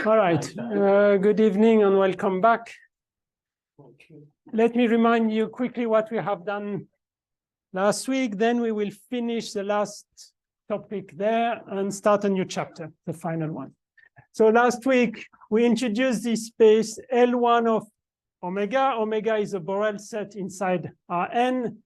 All right. Good evening and welcome back. Let me remind you quickly what we have done last week. Then we will finish the last topic there and start a new chapter, the final one. So last week, we introduced this space L1 of omega. Omega is a Borel set inside Rn.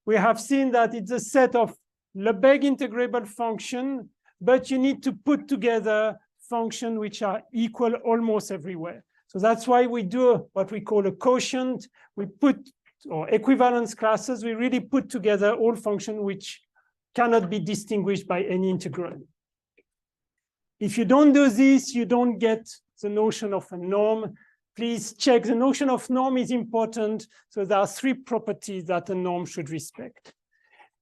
We have seen that it's a set of Lebesgue integrable function, but you need to put together functions which are equal almost everywhere. So that's why we do what we call a quotient. We put, or equivalence classes, we really put together all functions which cannot be distinguished by any integral. If you don't do this, you don't get the notion of a norm. Please check, the notion of norm is important. So there are three properties that a norm should respect.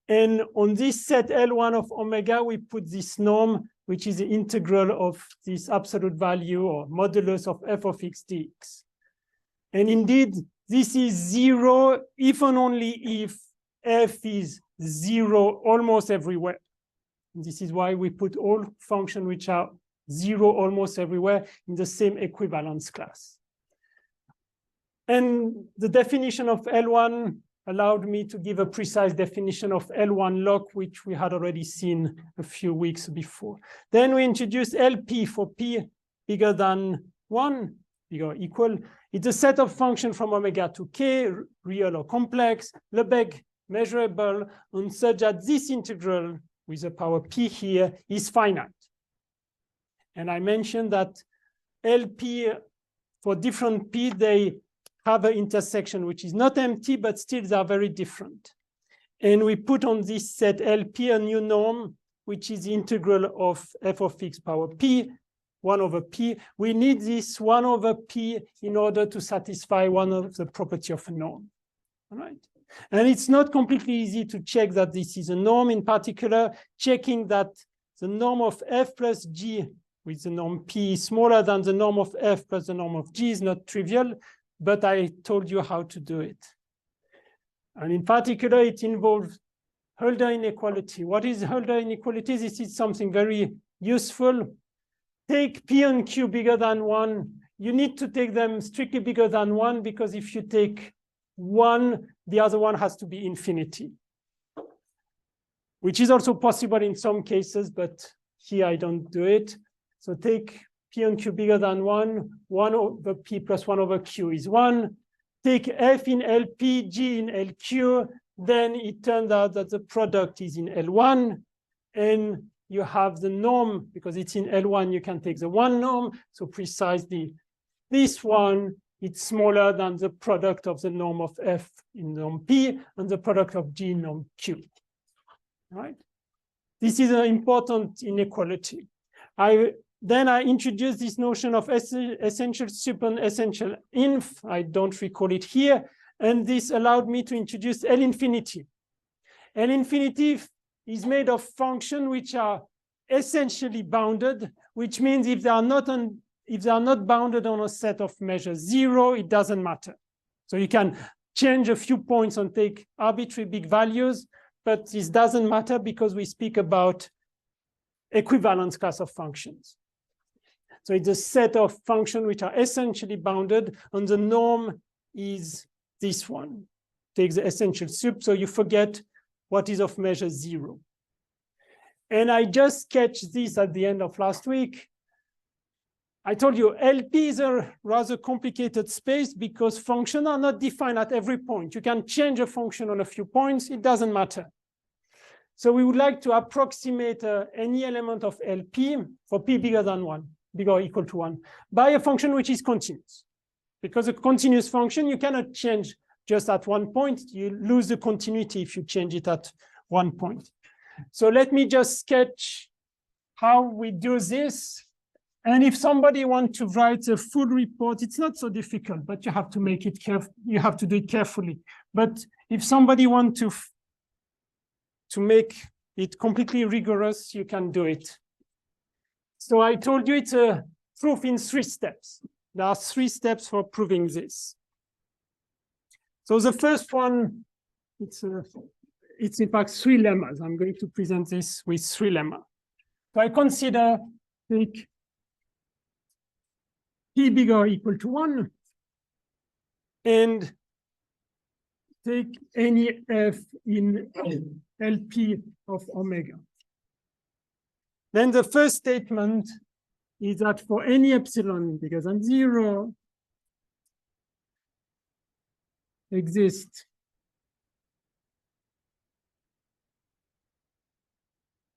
And on this set L1 of omega, we put this norm, which is the integral of this absolute value or modulus of f of x dx. And indeed, this is zero if and only if f is zero almost everywhere. And this is why we put all functions which are zero almost everywhere in the same equivalence class. And the definition of L1 allowed me to give a precise definition of L1 log, which we had already seen a few weeks before. Then we introduced LP for P bigger than 1, bigger or equal. It's a set of functions from omega to k, real or complex, Lebesgue measurable, and such that this integral with the power P here is finite. And I mentioned that LP for different P, they have an intersection which is not empty, but still they are very different. And we put on this set LP a new norm, which is the integral of f of x power P, 1 over P. We need this 1 over P in order to satisfy one of the property of a norm. All right. And it's not completely easy to check that this is a norm, in particular, checking that the norm of f plus g with the norm P is smaller than the norm of f plus the norm of g is not trivial. But I told you how to do it. And in particular, it involves Hölder inequality. What is Hölder inequality? This is something very useful. Take P and Q bigger than 1. You need to take them strictly bigger than 1, because if you take 1, the other one has to be infinity, which is also possible in some cases, but here I don't do it. So take P and Q bigger than 1, 1 over P plus 1 over Q is 1. Take F in LP, G in LQ, then it turned out that the product is in L1, and you have the norm, because it's in L1, you can take the 1 norm, so precisely this one, it's smaller than the product of the norm of F in norm P and the product of G in norm Q, right? This is an important inequality. Then I introduced this notion of essential sup and essential inf. I don't recall it here. And this allowed me to introduce L infinity. L infinity is made of functions which are essentially bounded, which means if they are not bounded on a set of measures 0, it doesn't matter. So you can change a few points and take arbitrary big values, but this doesn't matter because we speak about equivalence class of functions. So it's a set of functions which are essentially bounded, and the norm is this one. Take the essential sup, so you forget what is of measure 0. And I just sketched this at the end of last week. I told you LP is a rather complicated space because functions are not defined at every point. You can change a function on a few points, it doesn't matter. So we would like to approximate any element of LP for P bigger than 1. Bigger or equal to 1, by a function which is continuous. Because a continuous function, you cannot change just at one point. You lose the continuity if you change it at one point. So let me just sketch how we do this. And if somebody wants to write a full report, it's not so difficult, but you have to make it careful. You have to do it carefully. But if somebody wants to make it completely rigorous, you can do it. So I told you it's a proof in 3 steps. There are 3 steps for proving this. So the first one, it's in fact 3 lemmas. I'm going to present this with 3 lemmas. So I consider take p bigger or equal to 1, and take any f in LP of omega. Then the first statement is that for any epsilon bigger than 0 exists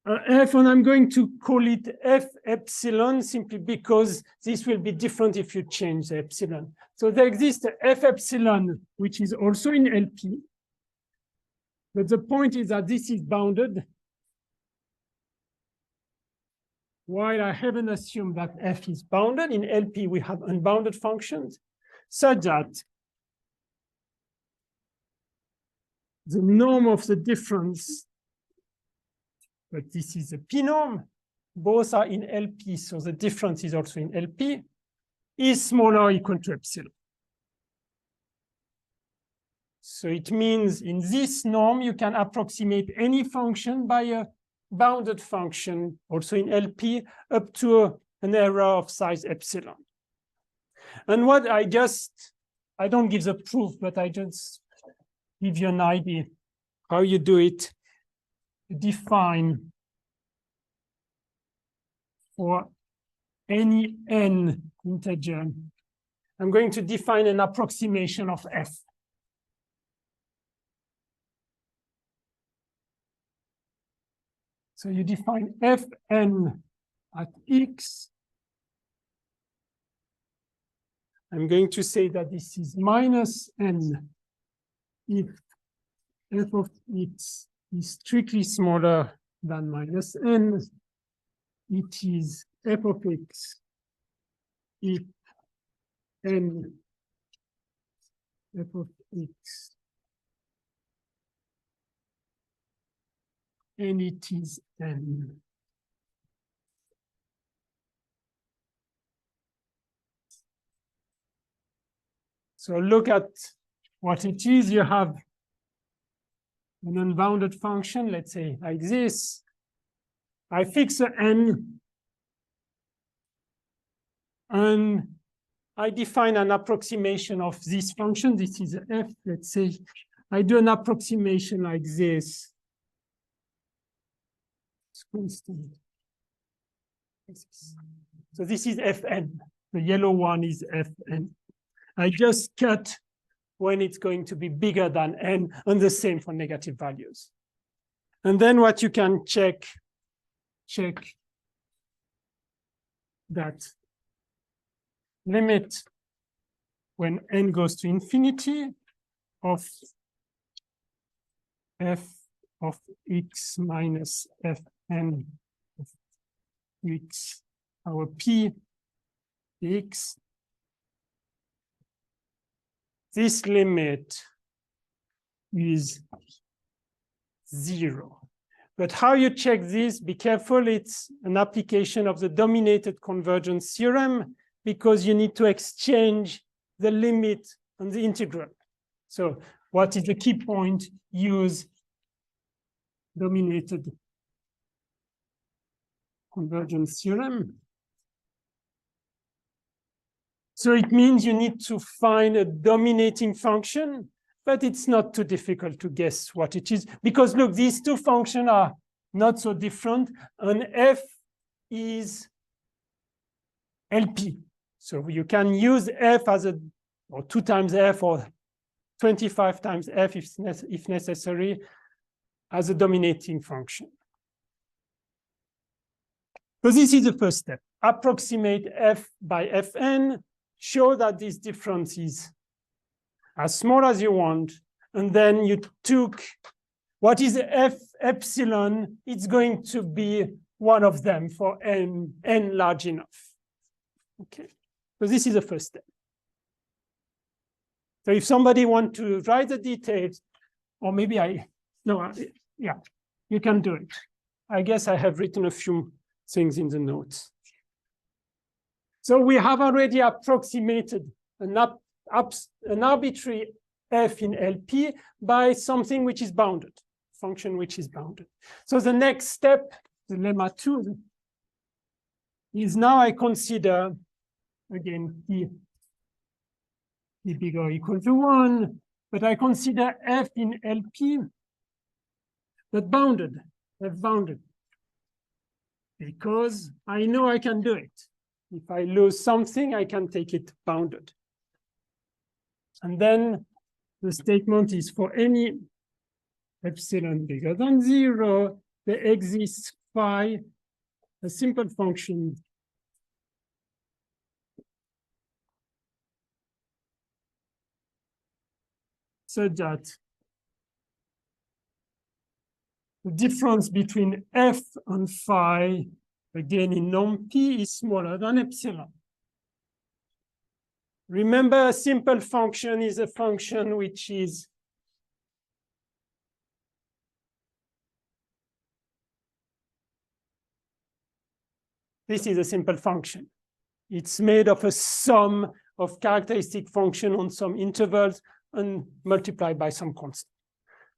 f, and I'm going to call it f epsilon simply because this will be different if you change the epsilon. So there exists a f epsilon, which is also in LP. But the point is that this is bounded, while I haven't assumed that f is bounded. In LP, we have unbounded functions, such that the norm of the difference, but this is a p norm, both are in LP, so the difference is also in LP, is smaller or equal to epsilon. So it means in this norm, you can approximate any function by a bounded function, also in LP, up to an error of size epsilon. And what I don't give the proof, but I just give you an idea how you do it. Define for any n integer, I'm going to define an approximation of f. So you define fn at x. I'm going to say that this is minus n if f of x is strictly smaller than minus n. It is f of x if n f of x, and it is n. So look at what it is. You have an unbounded function, let's say like this. I fix an n, and I define an approximation of this function. This is f, let's say. I do an approximation like this. It's constant. So this is fn. The yellow one is fn. I just cut when it's going to be bigger than n, and the same for negative values. And then what you can check that limit when n goes to infinity of f of x minus fn of x, our p x. This limit is 0. But how you check this, be careful, it's an application of the dominated convergence theorem, because you need to exchange the limit and the integral. So what is the key point? Use dominated convergence theorem. So it means you need to find a dominating function, but it's not too difficult to guess what it is. Because look, these two functions are not so different, and f is LP. So you can use f as a, or 2 times f, or 25 times f if necessary, as a dominating function. So this is the first step. Approximate f by fn. Show that this difference is as small as you want, and then you took what is f epsilon. It's going to be one of them for n large enough. Okay, so this is the first step. So if somebody wants to write the details, or maybe yeah, you can do it. I guess I have written a few things in the notes. So we have already approximated an arbitrary f in LP by something which is bounded, function which is bounded. So the next step, the lemma 2, is now I consider again, p bigger or equal to 1, but I consider f in LP, but bounded, f bounded, because I know I can do it. If I lose something, I can take it bounded. And then the statement is for any epsilon bigger than 0, there exists phi, a simple function so that the difference between f and phi, again in norm p, is smaller than epsilon. Remember, a simple function is a function which is this is a simple function. It's made of a sum of characteristic function on some intervals and multiplied by some constant.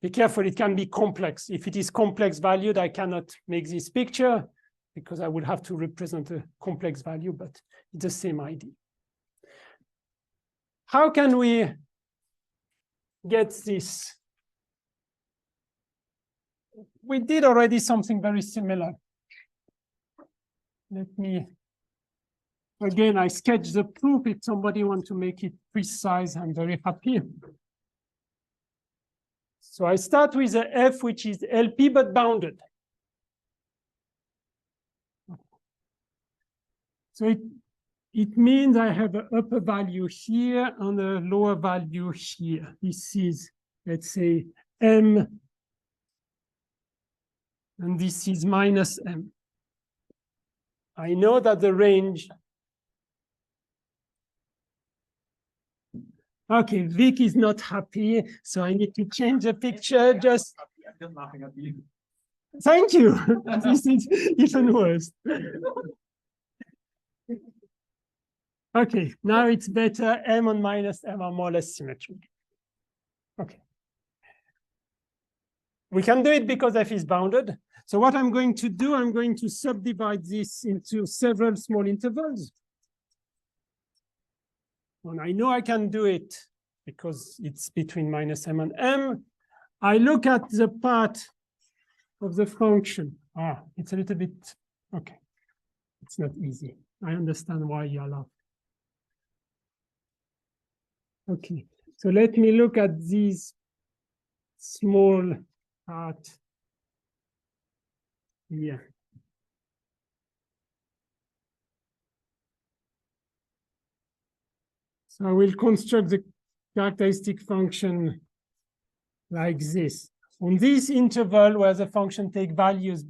Be careful, it can be complex. If it is complex valued, I cannot make this picture because I would have to represent a complex value, but it's the same idea. How can we get this? We did already something very similar. Let me, again, I sketch the proof. If somebody wants to make it precise, I'm very happy. So I start with a f which is LP but bounded. So it means I have an upper value here and a lower value here. This is, let's say, m, and this is minus m. I know that the range. Okay, Vic is not happy, so I need to change the picture. Just I'm just laughing at you. thank you. This is even worse. Okay, now it's better. M and minus m are more or less symmetric. Okay. We can do it because f is bounded. So what I'm going to do, I'm going to subdivide this into several small intervals. And I know I can do it because it's between minus m and m. I look at the part of the function. It's a little bit, okay. It's not easy. I understand why you're laughing. Okay, so let me look at these small part here. So I will construct the characteristic function like this. On this interval where the function take values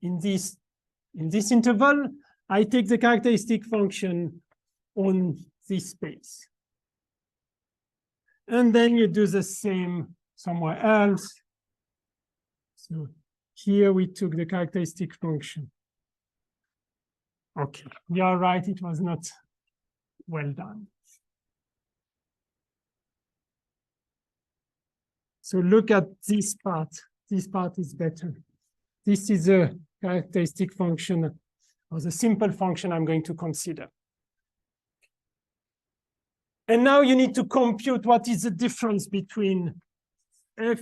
in this interval, I take the characteristic function on this space. And then you do the same somewhere else. So here we took the characteristic function. Okay, you're right, it was not well done. So look at this part. This part is better. This is a characteristic function or the simple function I'm going to consider. And now you need to compute what is the difference between f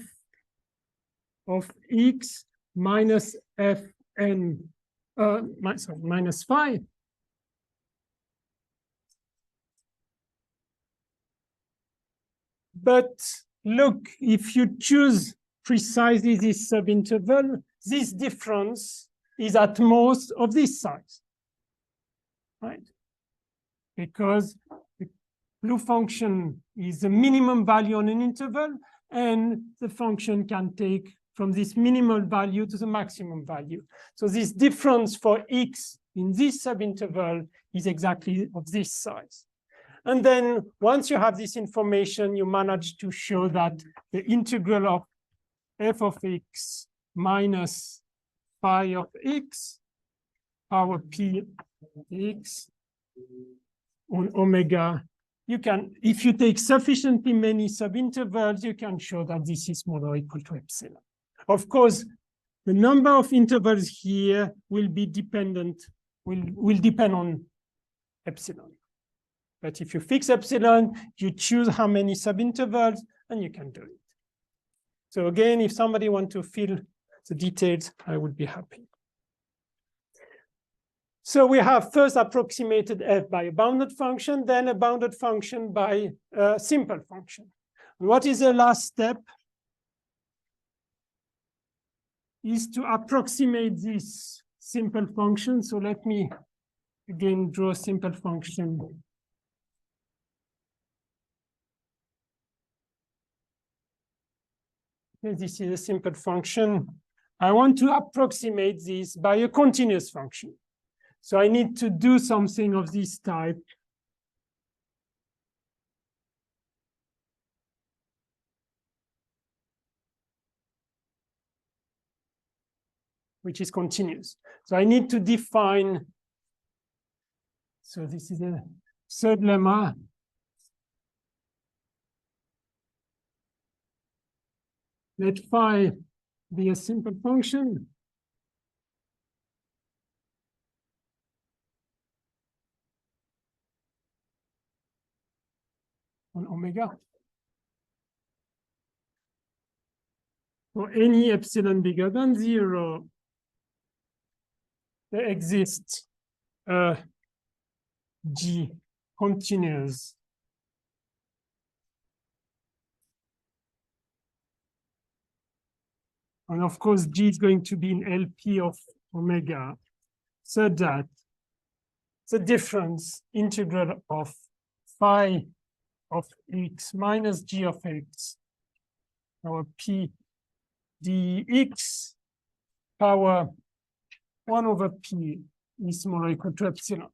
of x minus fn, minus phi. But look, if you choose precisely this subinterval, this difference is at most of this size, right? Because the blue function is the minimum value on an interval, and the function can take from this minimal value to the maximum value. So this difference for x in this subinterval is exactly of this size. And then once you have this information, you manage to show that the integral of f of x minus phi of x power p x on omega, you can, if you take sufficiently many subintervals, you can show that this is more or equal to epsilon. Of course, the number of intervals here will be dependent, will depend on epsilon. But if you fix epsilon, you choose how many subintervals, and you can do it. So again, if somebody wants to fill the details, I would be happy. So we have first approximated f by a bounded function, then a bounded function by a simple function. What is the last step? Is to approximate this simple function. So let me again draw a simple function. Okay, this is a simple function. I want to approximate this by a continuous function. So I need to do something of this type. Which is continuous. So I need to define, so this is a third lemma. Let phi be a simple function. On omega. For any epsilon bigger than 0, there exists a G continuous and of course G is going to be in LP of omega, so that the difference integral of phi of x minus G of x our P dx power 1 over P is smaller or equal to epsilon.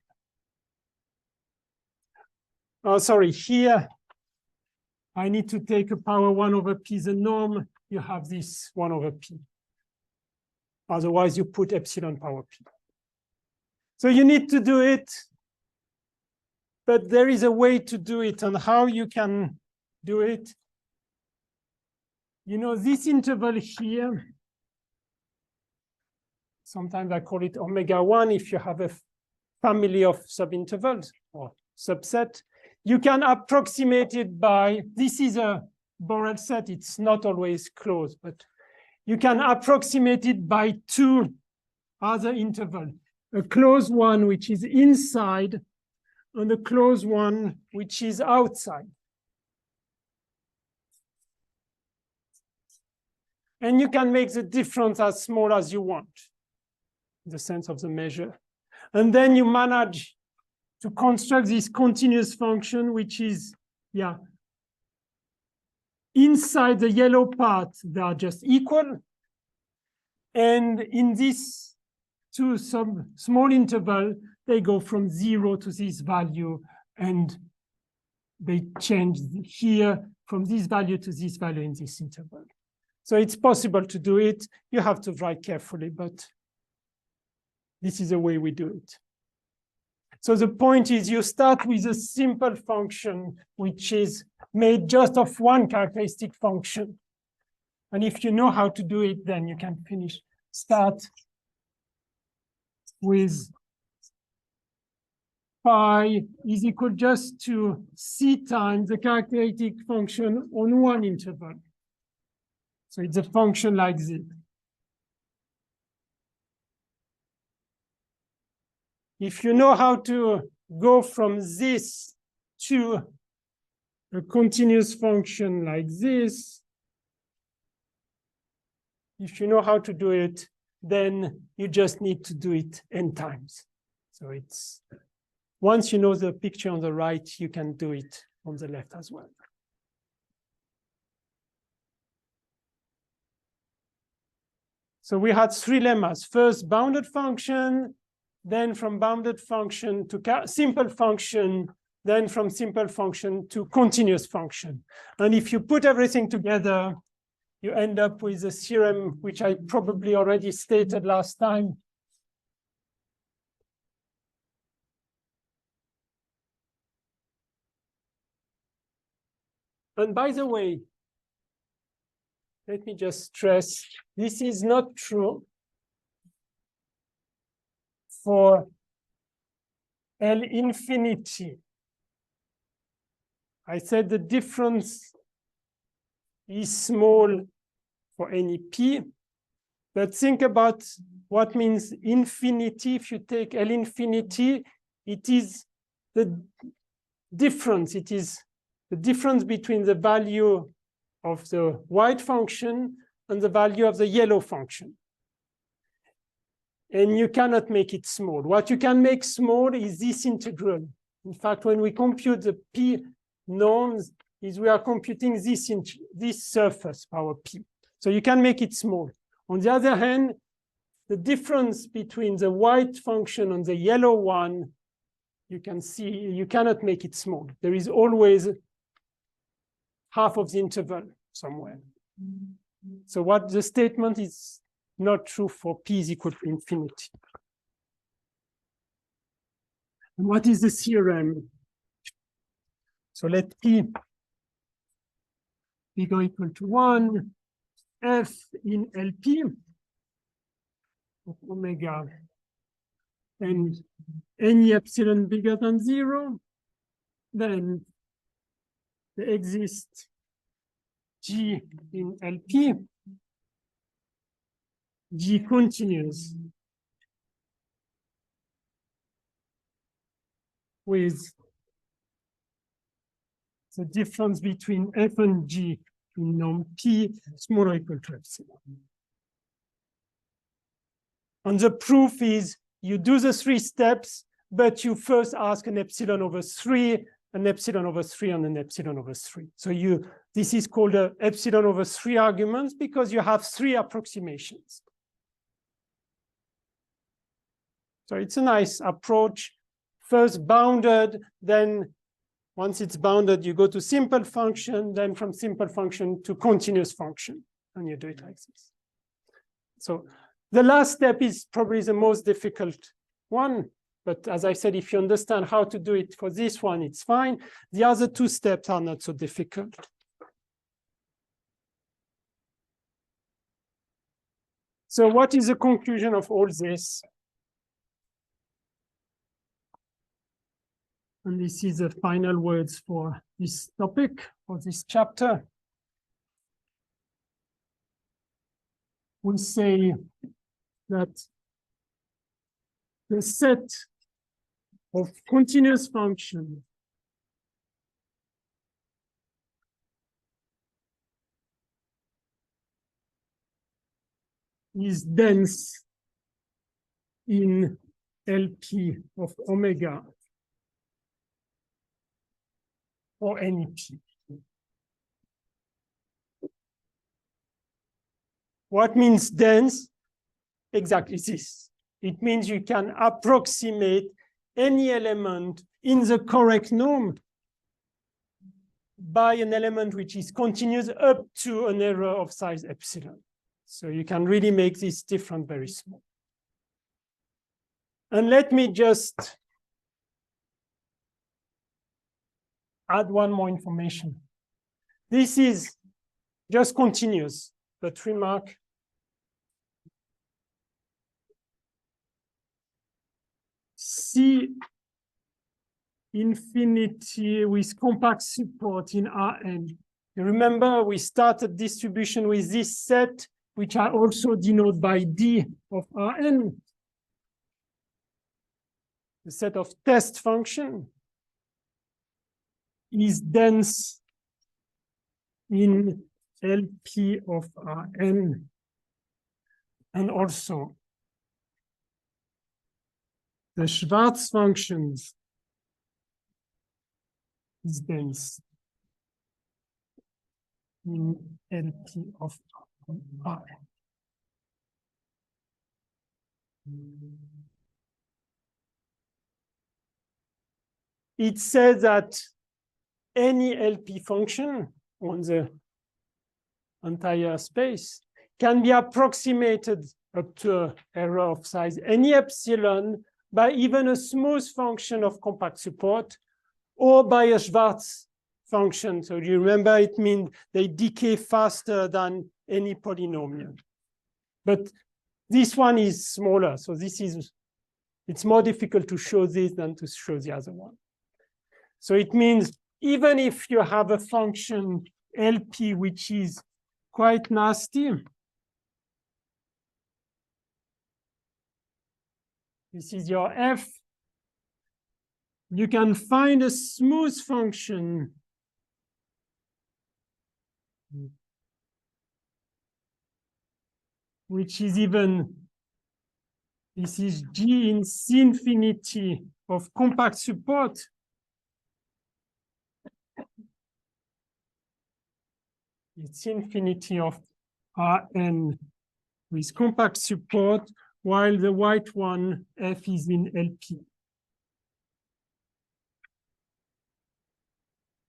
Oh, sorry, here I need to take a power 1 over P as a norm. You have this 1 over P. Otherwise, you put epsilon power P. So you need to do it, but there is a way to do it, and how you can do it. You know, this interval here, sometimes I call it omega 1 if you have a family of subintervals or subset. You can approximate it by, this is a Borel set, it's not always closed, but you can approximate it by two other intervals. A closed one which is inside and a closed one which is outside. And you can make the difference as small as you want, in the sense of the measure. And then you manage to construct this continuous function, which is, yeah, inside the yellow part, they are just equal. And in this two small interval, they go from 0 to this value, and they change here from this value to this value in this interval. So it's possible to do it. You have to write carefully, but this is the way we do it. So the point is you start with a simple function, which is made just of one characteristic function. And if you know how to do it, then you can finish. Start with phi is equal just to c times the characteristic function on one interval. So it's a function like this. If you know how to go from this to a continuous function like this, if you know how to do it, then you just need to do it n times. So it's, once you know the picture on the right, you can do it on the left as well. So we had three lemmas. First, bounded function, then from bounded function to simple function, then from simple function to continuous function. And if you put everything together, you end up with a theorem which I probably already stated last time. And by the way, let me just stress, this is not true for L infinity I said the difference is small for any p, but think about what means infinity. If you take L infinity, it is the difference. It is the difference between the value of the white function and the value of the yellow function. And you cannot make it small. What you can make small is this integral. In fact, when we compute the p norms, we are computing this surface power p. So you can make it small. On the other hand, the difference between the white function and the yellow one, you can see you cannot make it small. There is always half of the interval somewhere. So what the statement is not true for p is equal to infinity. And what is the theorem? So let p bigger or equal to 1, f in LP of omega, and any epsilon bigger than 0, then there exists G in LP, G continues with the difference between F and G in norm P smaller or equal to epsilon. And the proof is you do the 3 steps, but you first ask an epsilon over 3, an epsilon over 3, and an epsilon over 3. So this is called a epsilon over 3 arguments because you have 3 approximations. So it's a nice approach. First bounded, then once it's bounded, you go to simple function, then from simple function to continuous function, and you do it like this. So the last step is probably the most difficult one, but as I said, if you understand how to do it for this one, it's fine. The other 2 steps are not so difficult. So what is the conclusion of all this? And this is the final words for this topic, for this chapter. We say that the set of continuous functions is dense in LP of omega or any p. What means dense? Exactly this. It means you can approximate any element in the correct norm by an element which is continuous up to an error of size epsilon. So you can really make this difference very small. And let me just add one more information. This is just continuous, but remark C infinity with compact support in Rn. You remember we started distribution with this set, which I also denote by D of Rn. The set of test function is dense in LP of Rn, and also the Schwarz functions is dense in LP of Rn. It says that any LP function on the entire space can be approximated up to an error of size any epsilon by even a smooth function of compact support or by a Schwarz function. So you remember it means they decay faster than any polynomial. But this one is smaller. So it's more difficult to show this than to show the other one. So it means even if you have a function LP, which is quite nasty, this is your F, you can find a smooth function which is even, this is G in C infinity of compact support. It's infinity of Rn with compact support, while the white one, F, is in LP.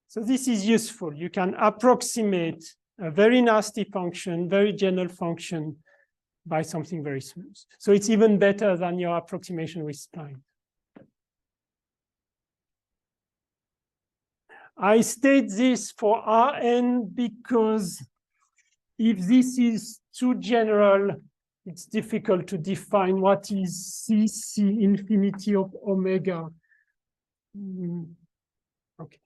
So this is useful. You can approximate a very nasty function, very general function, by something very smooth. So it's even better than your approximation with spline. I state this for Rn because if this is too general, it's difficult to define what is CC infinity of omega. Okay.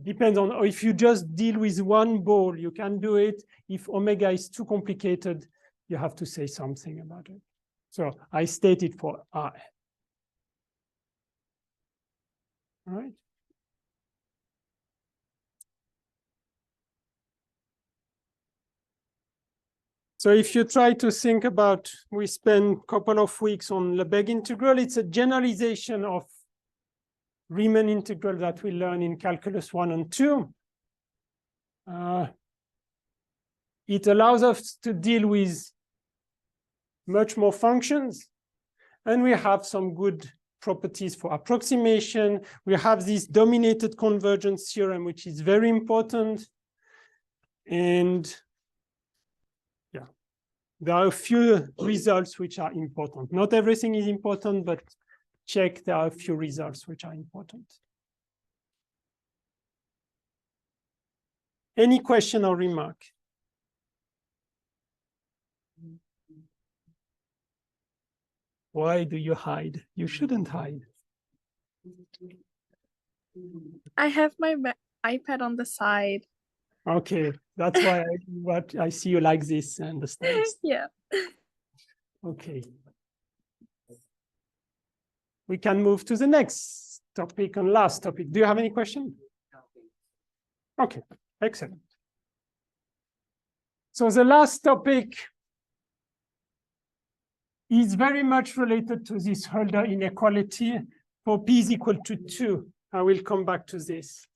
Depends on, if you just deal with one ball, you can do it. If omega is too complicated, you have to say something about it. So I state it for Rn. All right. So if you try to think about, we spent a couple of weeks on Lebesgue integral, it's a generalization of Riemann integral that we learn in calculus 1 and 2. It allows us to deal with much more functions. And we have some good properties for approximation. We have this dominated convergence theorem, which is very important. And yeah, there are a few results which are important. Not everything is important, but check there are a few results which are important. Any question or remark? Why do you hide? You shouldn't hide. I have my iPad on the side. Okay, that's why I see you like this, I understand. Yeah. Okay. We can move to the next topic and last topic. Do you have any question? Okay, excellent. So the last topic is very much related to this Hölder inequality for p is equal to 2. I will come back to this.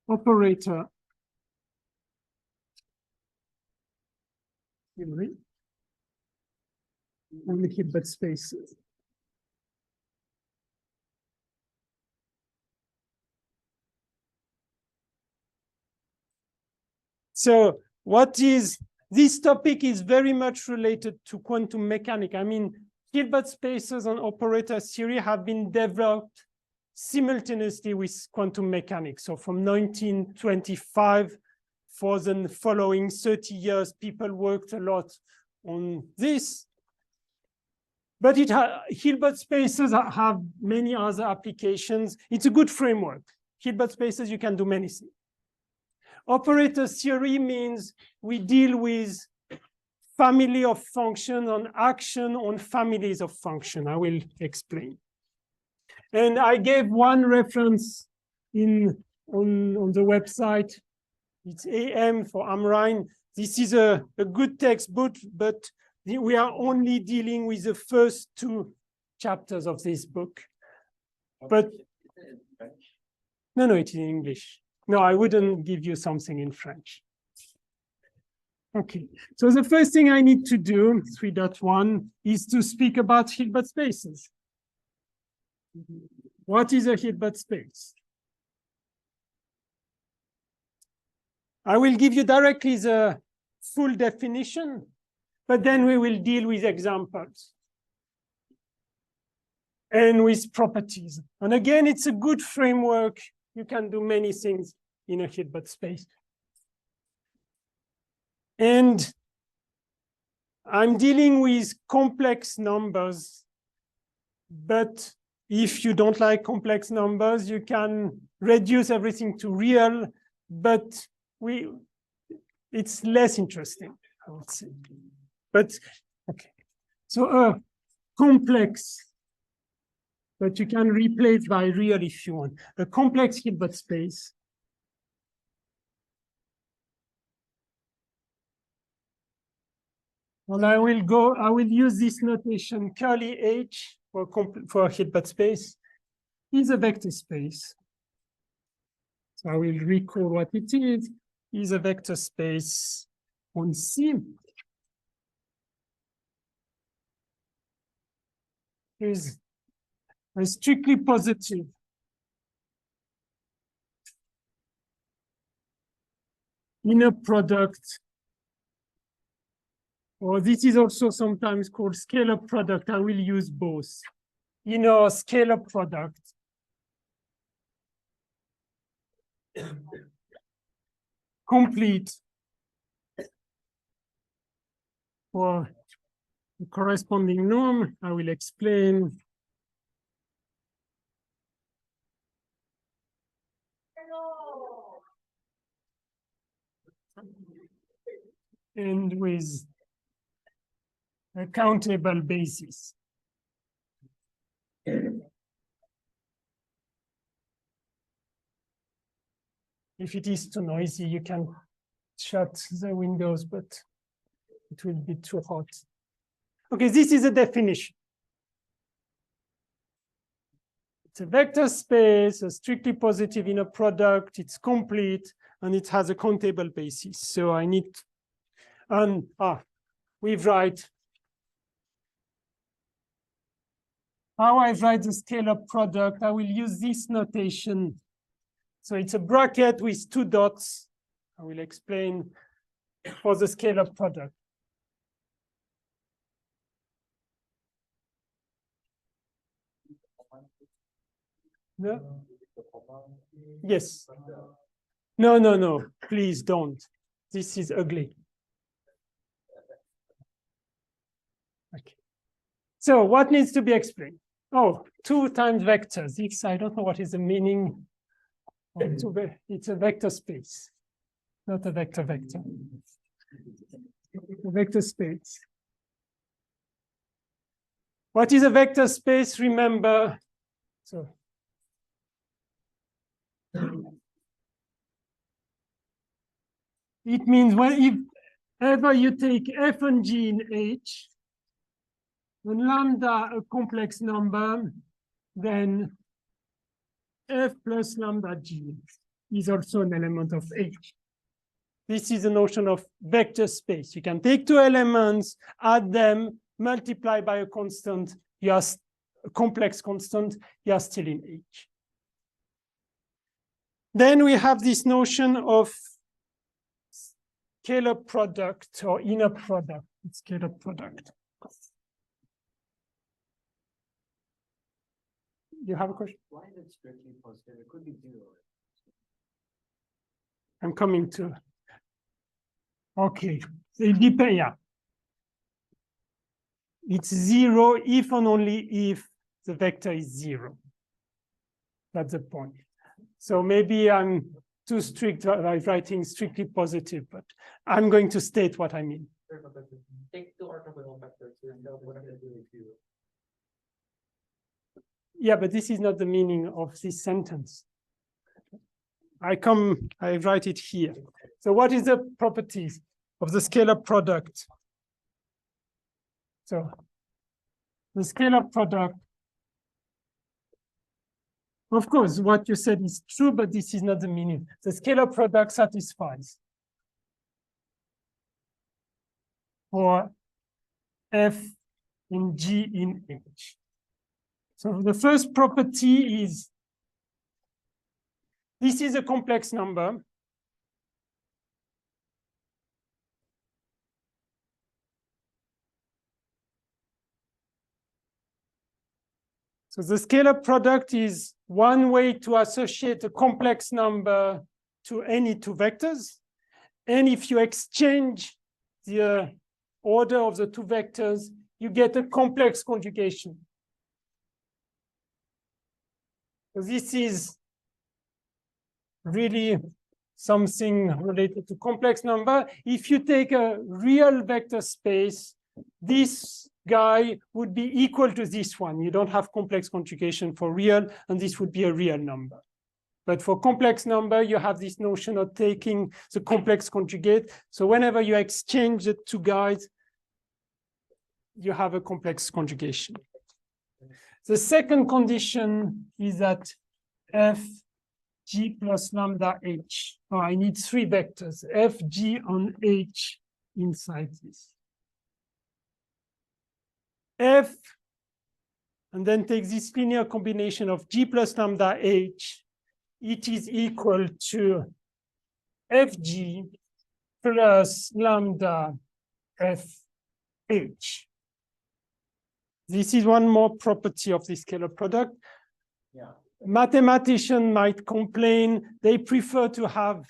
Operator. Only Hilbert spaces. So what is, this topic is very much related to quantum mechanics. I mean, Hilbert spaces and operator theory have been developed simultaneously with quantum mechanics. So from 1925, for the following 30 years, people worked a lot on this. But Hilbert spaces have many other applications. It's a good framework. Hilbert spaces, you can do many things. Operator theory means we deal with family of function and action on families of function. I will explain. And I gave one reference on the website. It's AM for Amrine. This is a good textbook, but we are only dealing with the first 2 chapters of this book. But no, it's in English. No, I wouldn't give you something in French. Okay, so the first thing I need to do, 3.1, is to speak about Hilbert spaces. What is a Hilbert space? I will give you directly the full definition, but then we will deal with examples and with properties. And again, it's a good framework. You can do many things in a Hilbert space. And I'm dealing with complex numbers, but if you don't like complex numbers, you can reduce everything to real, but it's less interesting, I would say. But okay, so complex, but you can replace by real if you want. A complex Hilbert space. And I will use this notation, curly H for a Hilbert space is a vector space. So I will recall what it is a vector space on C. Is a strictly positive inner product, or this is also sometimes called scalar product. I will use both. Scalar product complete for the corresponding norm. I will explain. And with a countable basis. If it is too noisy, you can shut the windows, but it will be too hot. Okay, this is a definition. It's a vector space, a strictly positive inner product, it's complete, and it has a countable basis. So I need, we write, how I write the scalar product, I will use this notation. So it's a bracket with two dots. I will explain for the scalar product. No? Yes. No, please don't. This is ugly. Okay. So what needs to be explained? Oh, 2 times vectors. This, I don't know what is the meaning. It's a vector space, not a vector vector. A vector space. What is a vector space? Remember, so it means if ever you take f and g in H, when lambda a complex number, then f plus lambda g is also an element of H. This is the notion of vector space. You can take 2 elements, add them, multiply by a constant, you have a complex constant, you are still in H. Then we have this notion of scalar product or inner product. Scalar product. You have a question? Why is it strictly positive? It could be 0. I'm coming to. Okay, it depends. Yeah. It's 0 if and only if the vector is 0. That's the point. So maybe I'm too strict by writing strictly positive, but I'm going to state what I mean. Take 2 orthogonal vectors and whatever they do is 0. Yeah, but this is not the meaning of this sentence. I write it here. So what is the properties of the scalar product? So the scalar product, of course, what you said is true, but this is not the meaning. The scalar product satisfies for f in G in H. So the first property is, this is a complex number. So the scalar product is one way to associate a complex number to any 2 vectors. And if you exchange the order of the 2 vectors, you get a complex conjugation. So this is really something related to complex number. If you take a real vector space, this guy would be equal to this one. You don't have complex conjugation for real, and this would be a real number. But for complex number, you have this notion of taking the complex conjugate. So whenever you exchange the two guys, you have a complex conjugation. The second condition is that f g plus lambda h. Oh, I need three vectors, f, g, and h inside this. F, and then take this linear combination of g plus lambda h. It is equal to fg plus lambda fh. This is one more property of the scalar product. Yeah. Mathematicians might complain they prefer to have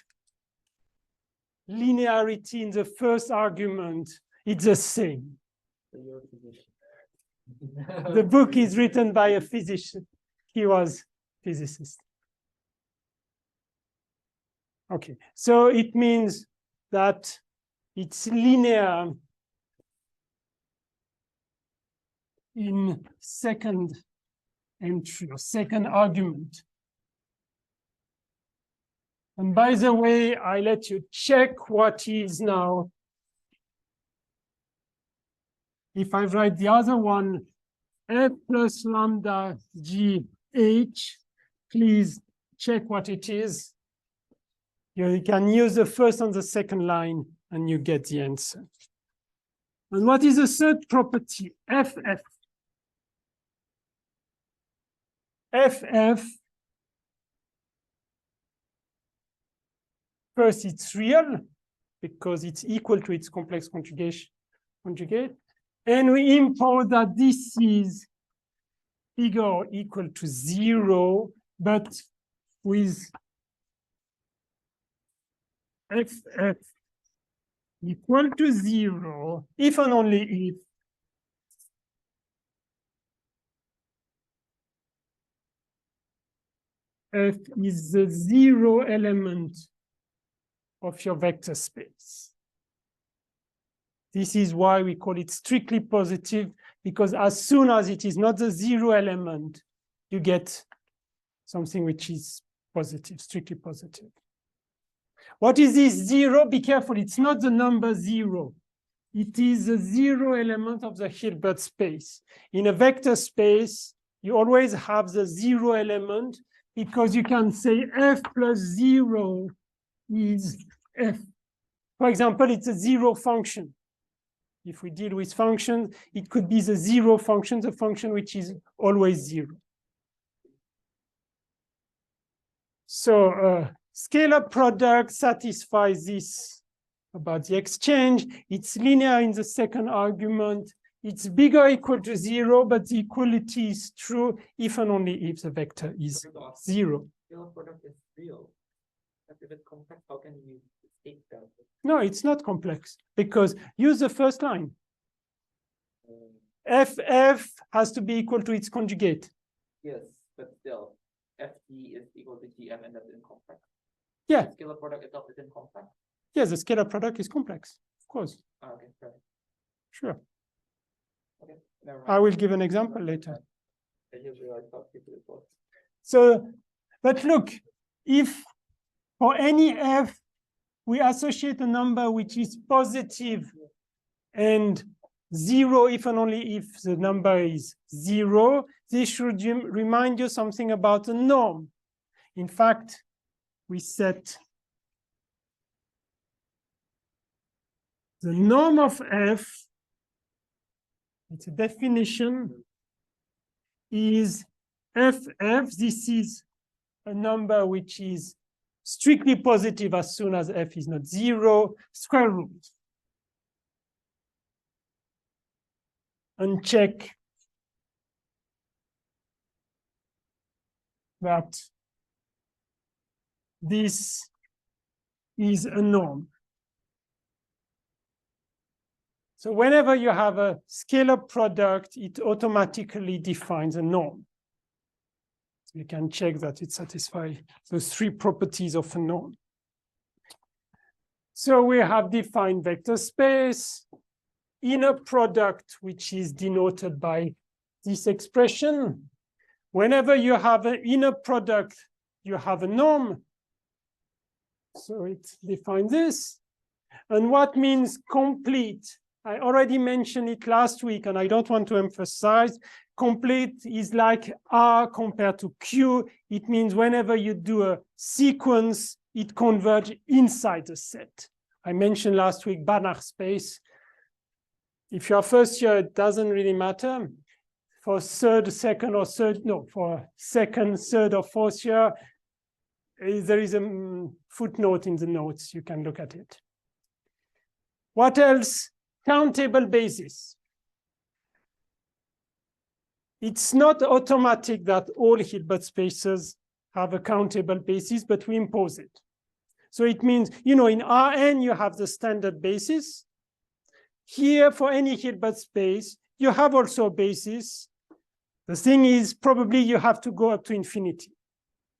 linearity in the first argument. It's the same. The book is written by a physician. He was a physicist. Okay, so it means that it's linear in second entry or second argument. And by the way, I let you check what is now. If I write the other one, f plus lambda g h, please check what it is. You can use the first and the second line and you get the answer. And what is the third property? ff. ff, first it's real because it's equal to its complex conjugate. And we impose that this is bigger or equal to 0, but with ff equal to 0, if and only if f is the 0 element of your vector space. This is why we call it strictly positive, because as soon as it is not the 0 element, you get something which is positive, strictly positive. What is this 0? Be careful, it's not the number 0. It is the 0 element of the Hilbert space. In a vector space, you always have the 0 element because you can say f plus 0 is f. For example, it's a 0 function. If we deal with functions, it could be the 0 function, the function which is always 0. So scalar product satisfies this about the exchange. It's linear in the second argument. It's bigger or equal to 0, but the equality is true if and only if the vector is 0. Scalar product is real. But if it's complex, how can you state that? No, it's not complex because use the first line. ff has to be equal to its conjugate. Yes, but still, ft is equal to gm, and that's incomplex. Yeah. The scalar product itself is incomplex. Yes, the scalar product is complex, of course. Oh, okay, right. Sure. Okay, never mind. I will give an example later. I just realized how people it was. So, but look, if for any f, we associate a number which is positive and 0 if and only if the number is 0, this should remind you something about a norm. In fact, we set the norm of f, it's a definition, is ff, this is a number which is strictly positive as soon as f is not 0, square root. And check that this is a norm. So whenever you have a scalar product, it automatically defines a norm. So you can check that it satisfies those three properties of a norm. So we have defined vector space, inner product, which is denoted by this expression. Whenever you have an inner product, you have a norm. So it defines this. And what means complete? I already mentioned it last week, and I don't want to emphasize. Complete is like R compared to Q. It means whenever you do a sequence, it converges inside the set. I mentioned last week Banach space. If you're first year, it doesn't really matter. For third, second, or third, no, for second, third, or fourth year, there is a footnote in the notes. You can look at it. What else? Countable basis. It's not automatic that all Hilbert spaces have a countable basis, but we impose it. So it means, you know, in Rn, you have the standard basis. Here, for any Hilbert space, you have also a basis. The thing is, probably you have to go up to infinity.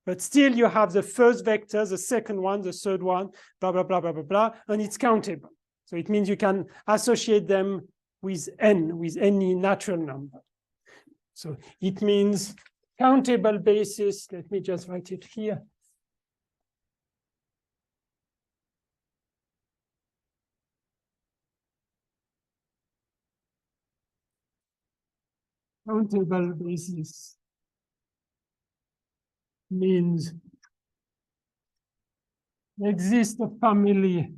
But still, you have the first vector, the second one, the third one, blah, blah, blah, blah, blah, blah, and it's countable. So it means you can associate them with n, with any natural number. So it means countable basis. Let me just write it here. Countable basis means exists a family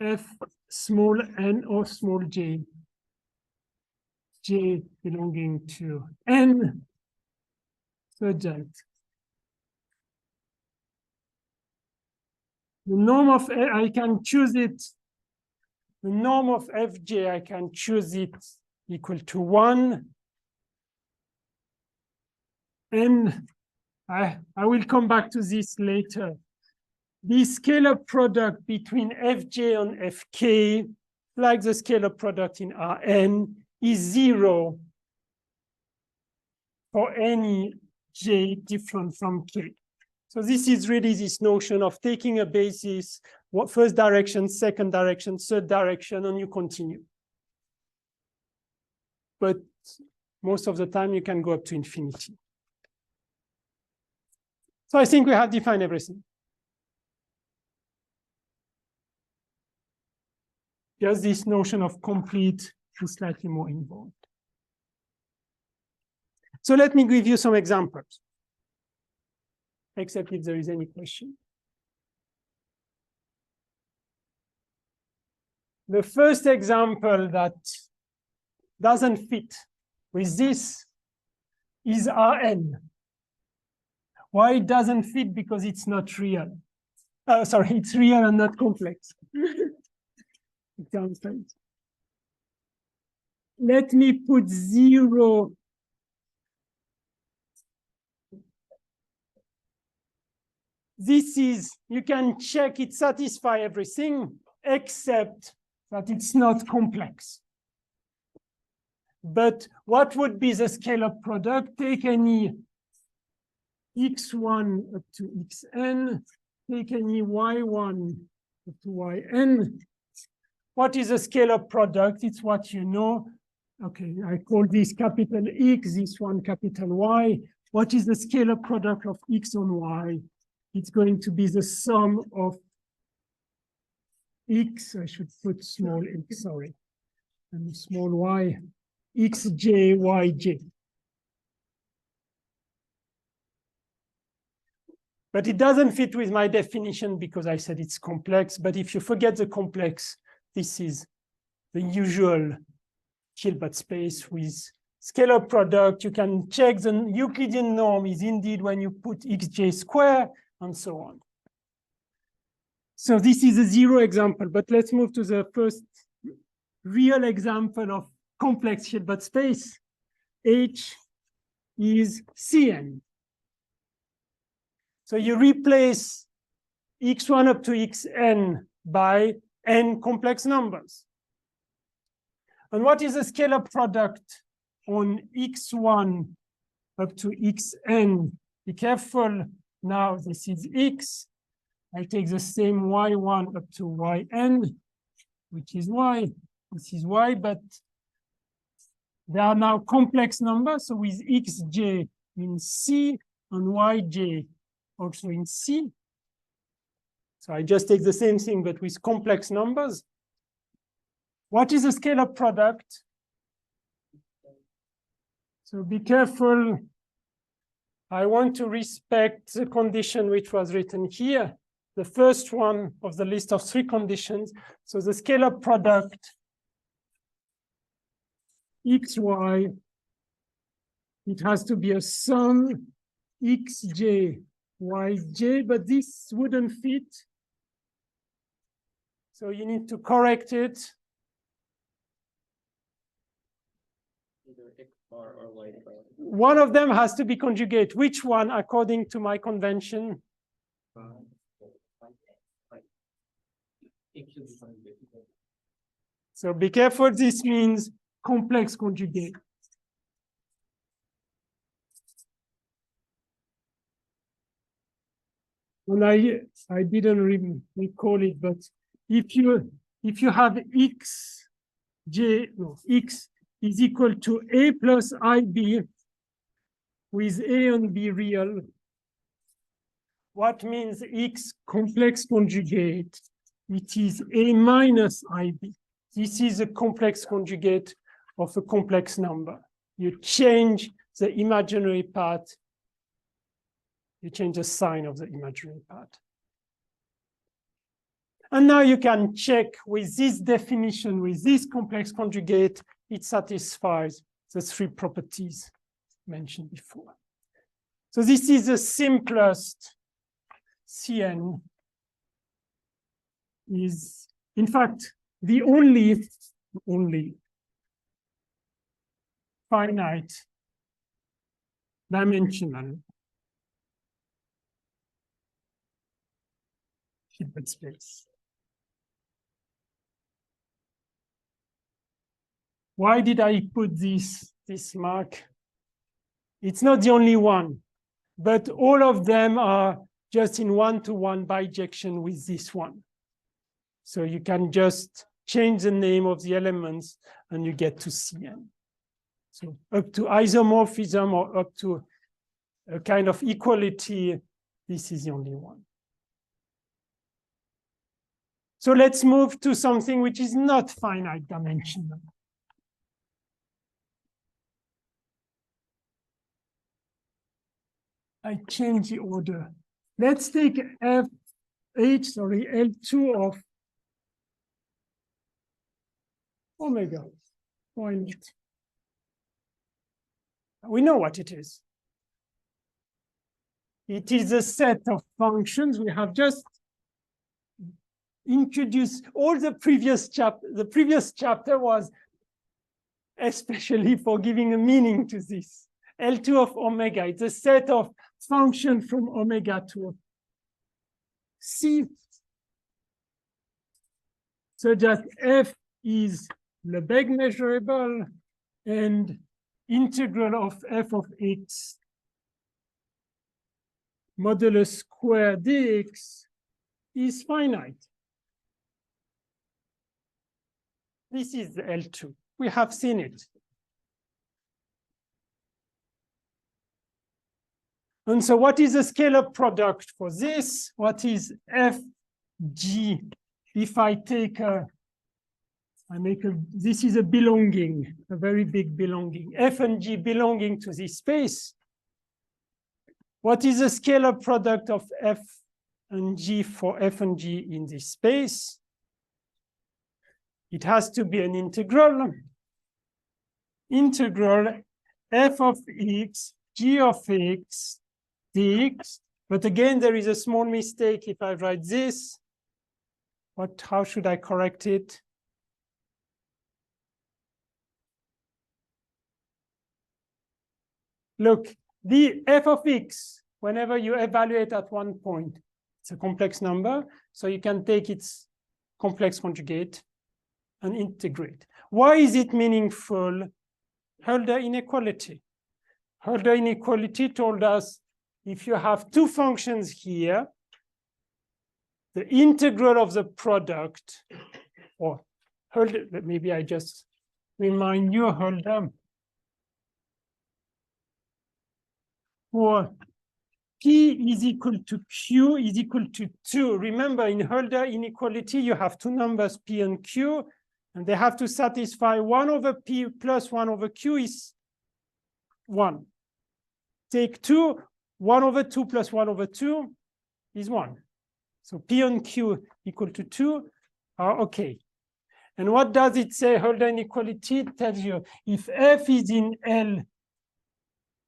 F small n or small j, j belonging to n, such that the norm of I can choose it. The norm of fj, I can choose it equal to 1. And I will come back to this later. The scalar product between fj and fk, like the scalar product in Rn, is 0 for any j different from k. So this is really this notion of taking a basis, first direction, second direction, third direction, and you continue. But most of the time, you can go up to infinity. So I think we have defined everything. Just this notion of complete is slightly more involved. So let me give you some examples, except if there is any question. The first example that doesn't fit with this is Rn. Why it doesn't fit? Because it's not real. Sorry, it's real and not complex. Let me put 0. This is, you can check it satisfies everything except that it's not complex. But what would be the scalar product? Take any x1 up to xn, take any y1 up to yn. What is a scalar product? It's what you know. Okay, I call this capital X, this one capital Y. What is the scalar product of x on y? It's going to be the sum of x, I should put small x, sorry, and small y, xj, yj. But it doesn't fit with my definition because I said it's complex. But if you forget the complex, this is the usual Hilbert space with scalar product. You can check the Euclidean norm is indeed when you put xj square and so on. So this is a 0 example, but let's move to the first real example of complex Hilbert space. H is Cn. So you replace x1 up to xn by n complex numbers. And what is the scalar product on x1 up to xn. Be careful now, this is x. I take the same y1 up to yn, which is y. This is y, but they are now complex numbers. So with xj in C and yj also in C. So I just take the same thing, but with complex numbers. What is a scalar product? So be careful. I want to respect the condition which was written here, the first one of the list of 3 conditions. So the scalar product xy, it has to be a sum xj, yj, but this wouldn't fit. So you need to correct it. Either X bar or Y bar. One of them has to be conjugate. Which one, according to my convention? So be careful, this means complex conjugate. And I didn't recall it, but if you have x is equal to a plus ib with a and b real, what means x complex conjugate? It is a minus ib. This is a complex conjugate of a complex number. You change the imaginary part. You change the sign of the imaginary part. And now you can check with this definition, with this complex conjugate, it satisfies the 3 properties mentioned before. So this is the simplest Cn is, in fact, the only finite dimensional Hilbert space. Why did I put this mark? It's not the only one, but all of them are just in one-to-one bijection with this one. So you can just change the name of the elements and you get to Cn. So up to isomorphism or up to a kind of equality, this is the only one. So let's move to something which is not finite dimensional. I change the order. Let's take L2 of omega. Why not? We know what it is. It is a set of functions. We have just introduced all the previous chapter. The previous chapter was especially for giving a meaning to this. L2 of omega, it's a set of functions from omega to C, so that f is Lebesgue measurable and integral of f of x modulus square dx is finite. This is the L2. We have seen it. And so what is the scalar product for this? What is Fg? If I take this is a belonging, a very big belonging. F and G belonging to this space. What is the scalar product of F and G for F and G in this space? It has to be an integral. Integral f of x, g of x, dx. But again, there is a small mistake if I write this. How should I correct it? Look, the f of x, whenever you evaluate at one point, it's a complex number, so you can take its complex conjugate and integrate. Why is it meaningful? Hölder inequality. Hölder inequality told us if you have two functions here, the integral of the product, or Hölder, maybe I just remind you, Hölder, for P is equal to Q is equal to 2. Remember, in Hölder inequality, you have two numbers, P and Q, and they have to satisfy 1 over P plus 1 over Q is 1. Take 2, 1 over 2 plus 1 over 2 is 1. So P and Q equal to 2 are okay. And what does it say? Hölder inequality it tells you if F is in L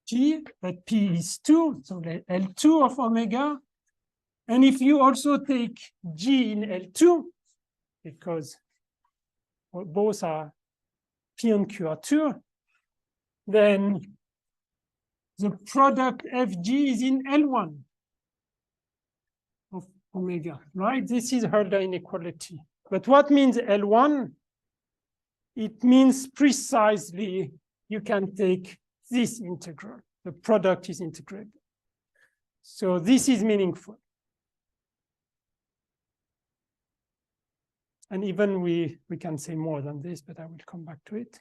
G, but P is 2, so L2 of omega. And if you also take G in L2, because both are P and Q are 2, then the product FG is in L1 of omega, right? This is Hölder inequality. But what means L1? It means precisely you can take this integral. The product is integrable. So this is meaningful. And even we can say more than this, but I will come back to it.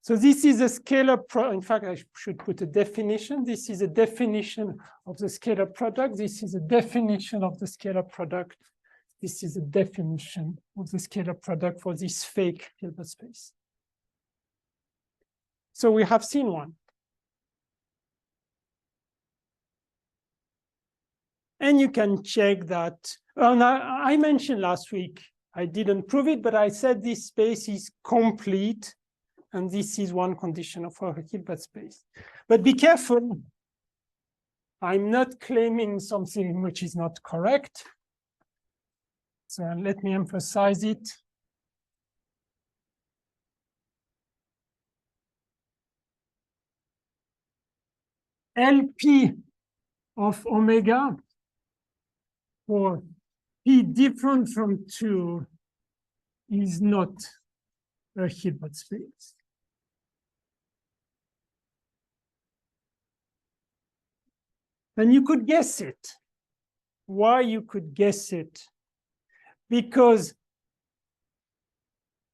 So this is a scalar product. In fact, I should put a definition. This is a definition of the scalar product. This is a definition of the scalar product. This is a definition of the scalar product for this fake Hilbert space. So we have seen one. And you can check that. Now, I mentioned last week, I didn't prove it, but I said this space is complete. And this is one condition of a Hilbert space. But be careful. I'm not claiming something which is not correct. So let me emphasize it. LP of omega for P different from 2 is not a Hilbert space. And you could guess it. Why you could guess it? Because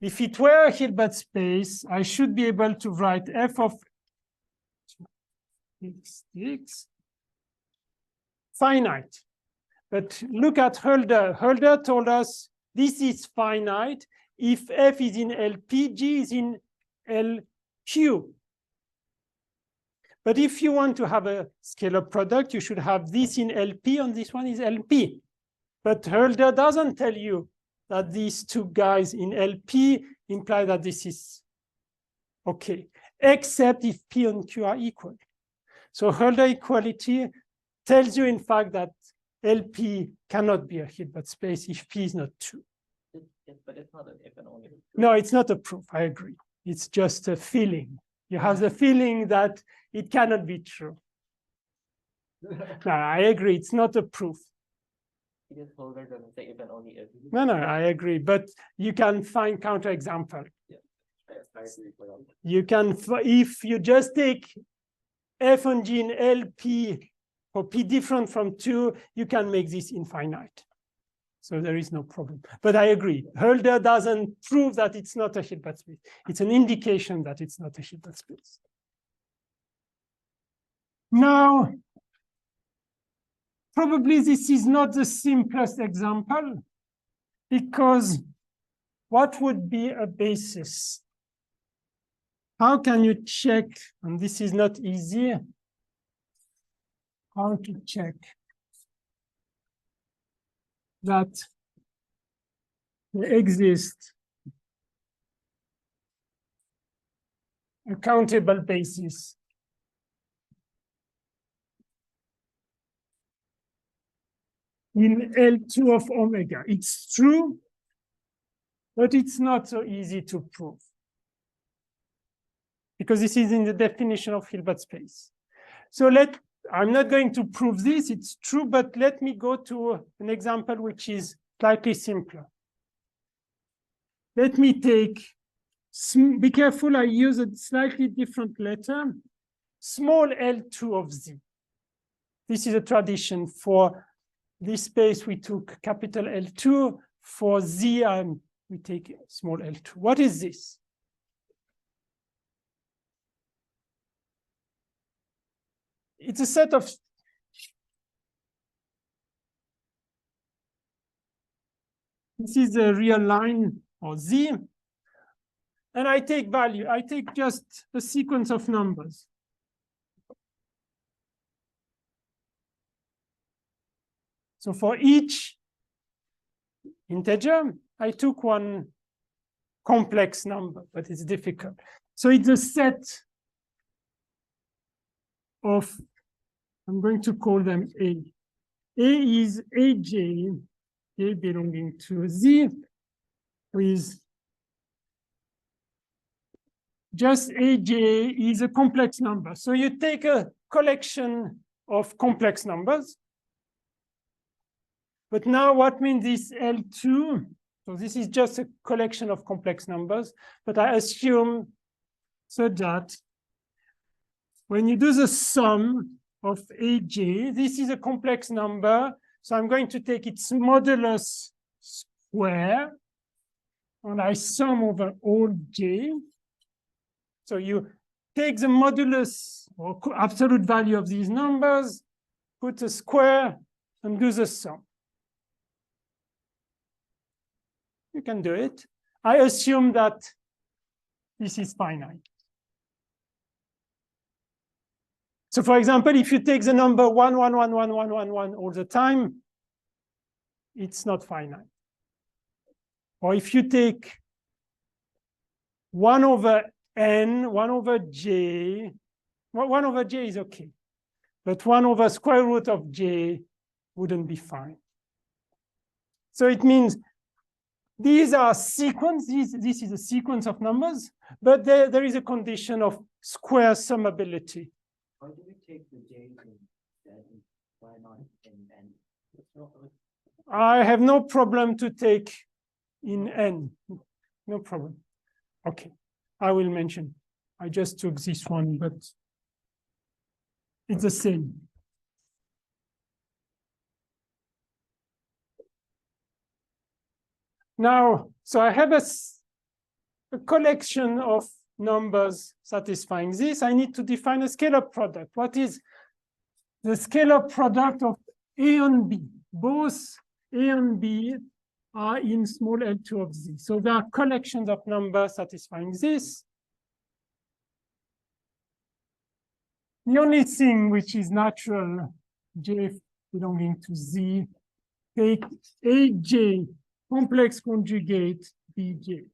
if it were a Hilbert space, I should be able to write f of x finite. But look at Hölder. Hölder told us this is finite if f is in LP, G is in LQ. But if you want to have a scalar product, you should have this in LP and this one is LP. But Hölder doesn't tell you that these two guys in LP imply that this is okay, except if P and Q are equal. So Hölder equality tells you, in fact, that LP cannot be a Hilbert space if P is not 2. But it's not an if and only. No, it's not a proof. I agree. It's just a feeling. You have the feeling that it cannot be true. No, I agree. It's not a proof. Because Hölder doesn't say if and only if. No, I agree. But you can find counterexample. Yeah, I agree. You can, if you just take F and G in LP for P different from 2, you can make this infinite. So there is no problem. But I agree. Hölder doesn't prove that it's not a Hilbert space. It's an indication that it's not a Hilbert space. Now, probably this is not the simplest example, because what would be a basis? How can you check, and this is not easy, how to check that there exists a countable basis in L2 of omega? It's true, but it's not so easy to prove, because this is in the definition of Hilbert space. So I'm not going to prove this, it's true, but let me go to an example which is slightly simpler. Let me take, be careful, I use a slightly different letter. small L2 of Z. This is a tradition. For this space, we took capital L2. For Z, we take small L2. What is this? It's a set of this is a real line or Z. And I take value. I take just a sequence of numbers. So for each integer, I took one complex number, but it's difficult. So it's a set of, I'm going to call them A. A is AJ, A belonging to Z, with just AJ is a complex number. So you take a collection of complex numbers. But now what means this L2? So this is just a collection of complex numbers, but I assume so that when you do the sum of AJ, this is a complex number. So I'm going to take its modulus square, and I sum over all J. So you take the modulus or absolute value of these numbers, put a square, and do the sum. You can do it. I assume that this is finite. So for example, if you take the number 1, 1, 1, 1, 1, 1, 1 all the time, it's not finite. Or if you take 1 over n, 1 over j, 1 over j is okay. But 1 over square root of j wouldn't be fine. So it means these are sequence, this is a sequence of numbers, but there is a condition of square summability. Why do we take the J and why not in N? I have no problem to take in N, no problem. Okay, I will mention. I just took this one, but it's the same. Now, so I have a collection of numbers satisfying this. I need to define a scalar product. What is the scalar product of A and B? Both A and B are in small L2 of Z. So there are collections of numbers satisfying this. The only thing which is natural, J belonging to Z, take AJ complex conjugate BJ.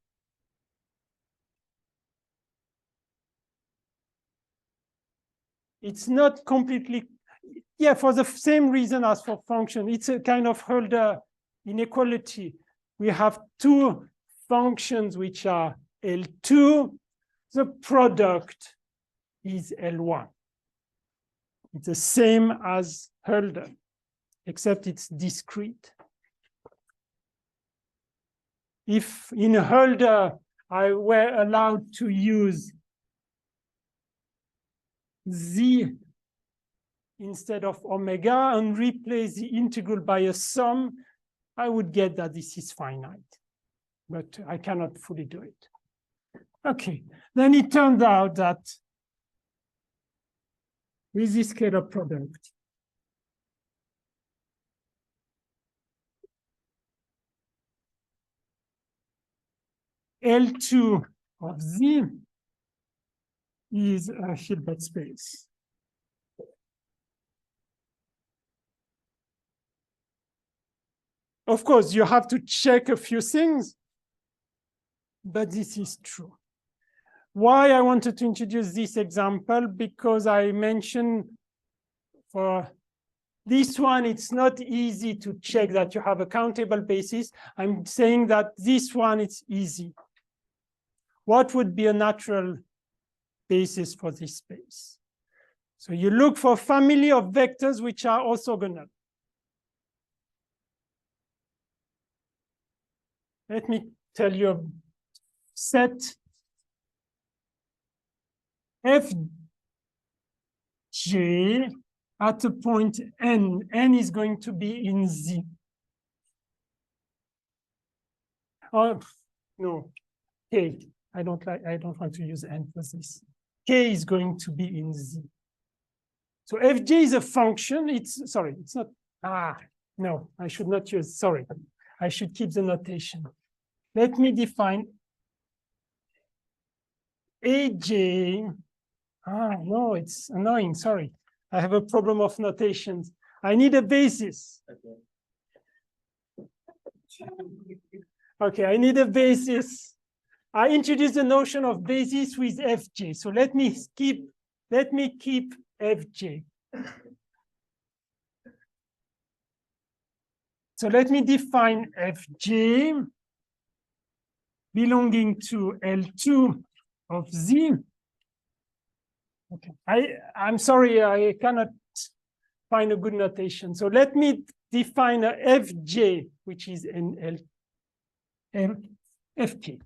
It's not completely, yeah, for the same reason as for function. It's a kind of Hölder inequality. We have two functions which are L2. The product is L1. It's the same as Hölder, except it's discrete. If in Hölder I were allowed to use Z instead of omega and replace the integral by a sum, I would get that this is finite, but I cannot fully do it. Okay, then it turned out that with this scalar product, L2 of Z is a Hilbert space. Of course, you have to check a few things, but this is true. Why I wanted to introduce this example, because I mentioned for this one, it's not easy to check that you have a countable basis. I'm saying that this one, it's easy. What would be a natural basis for this space? So you look for a family of vectors which are orthogonal. Let me tell you a set F fj at a point n. N is going to be in Z. Oh, no, K. I don't want to use N for this. K is going to be in Z. So fj is a function. It's not. No, I should not use, sorry. I should keep the notation. Let me define aj. No, it's annoying, sorry. I have a problem of notations. I need a basis. Okay, I need a basis. I introduced the notion of basis with fj. So let me keep fj. So let me define fj belonging to L2 of Z. Okay, I'm sorry, I cannot find a good notation. So let me define a fj, which is an fk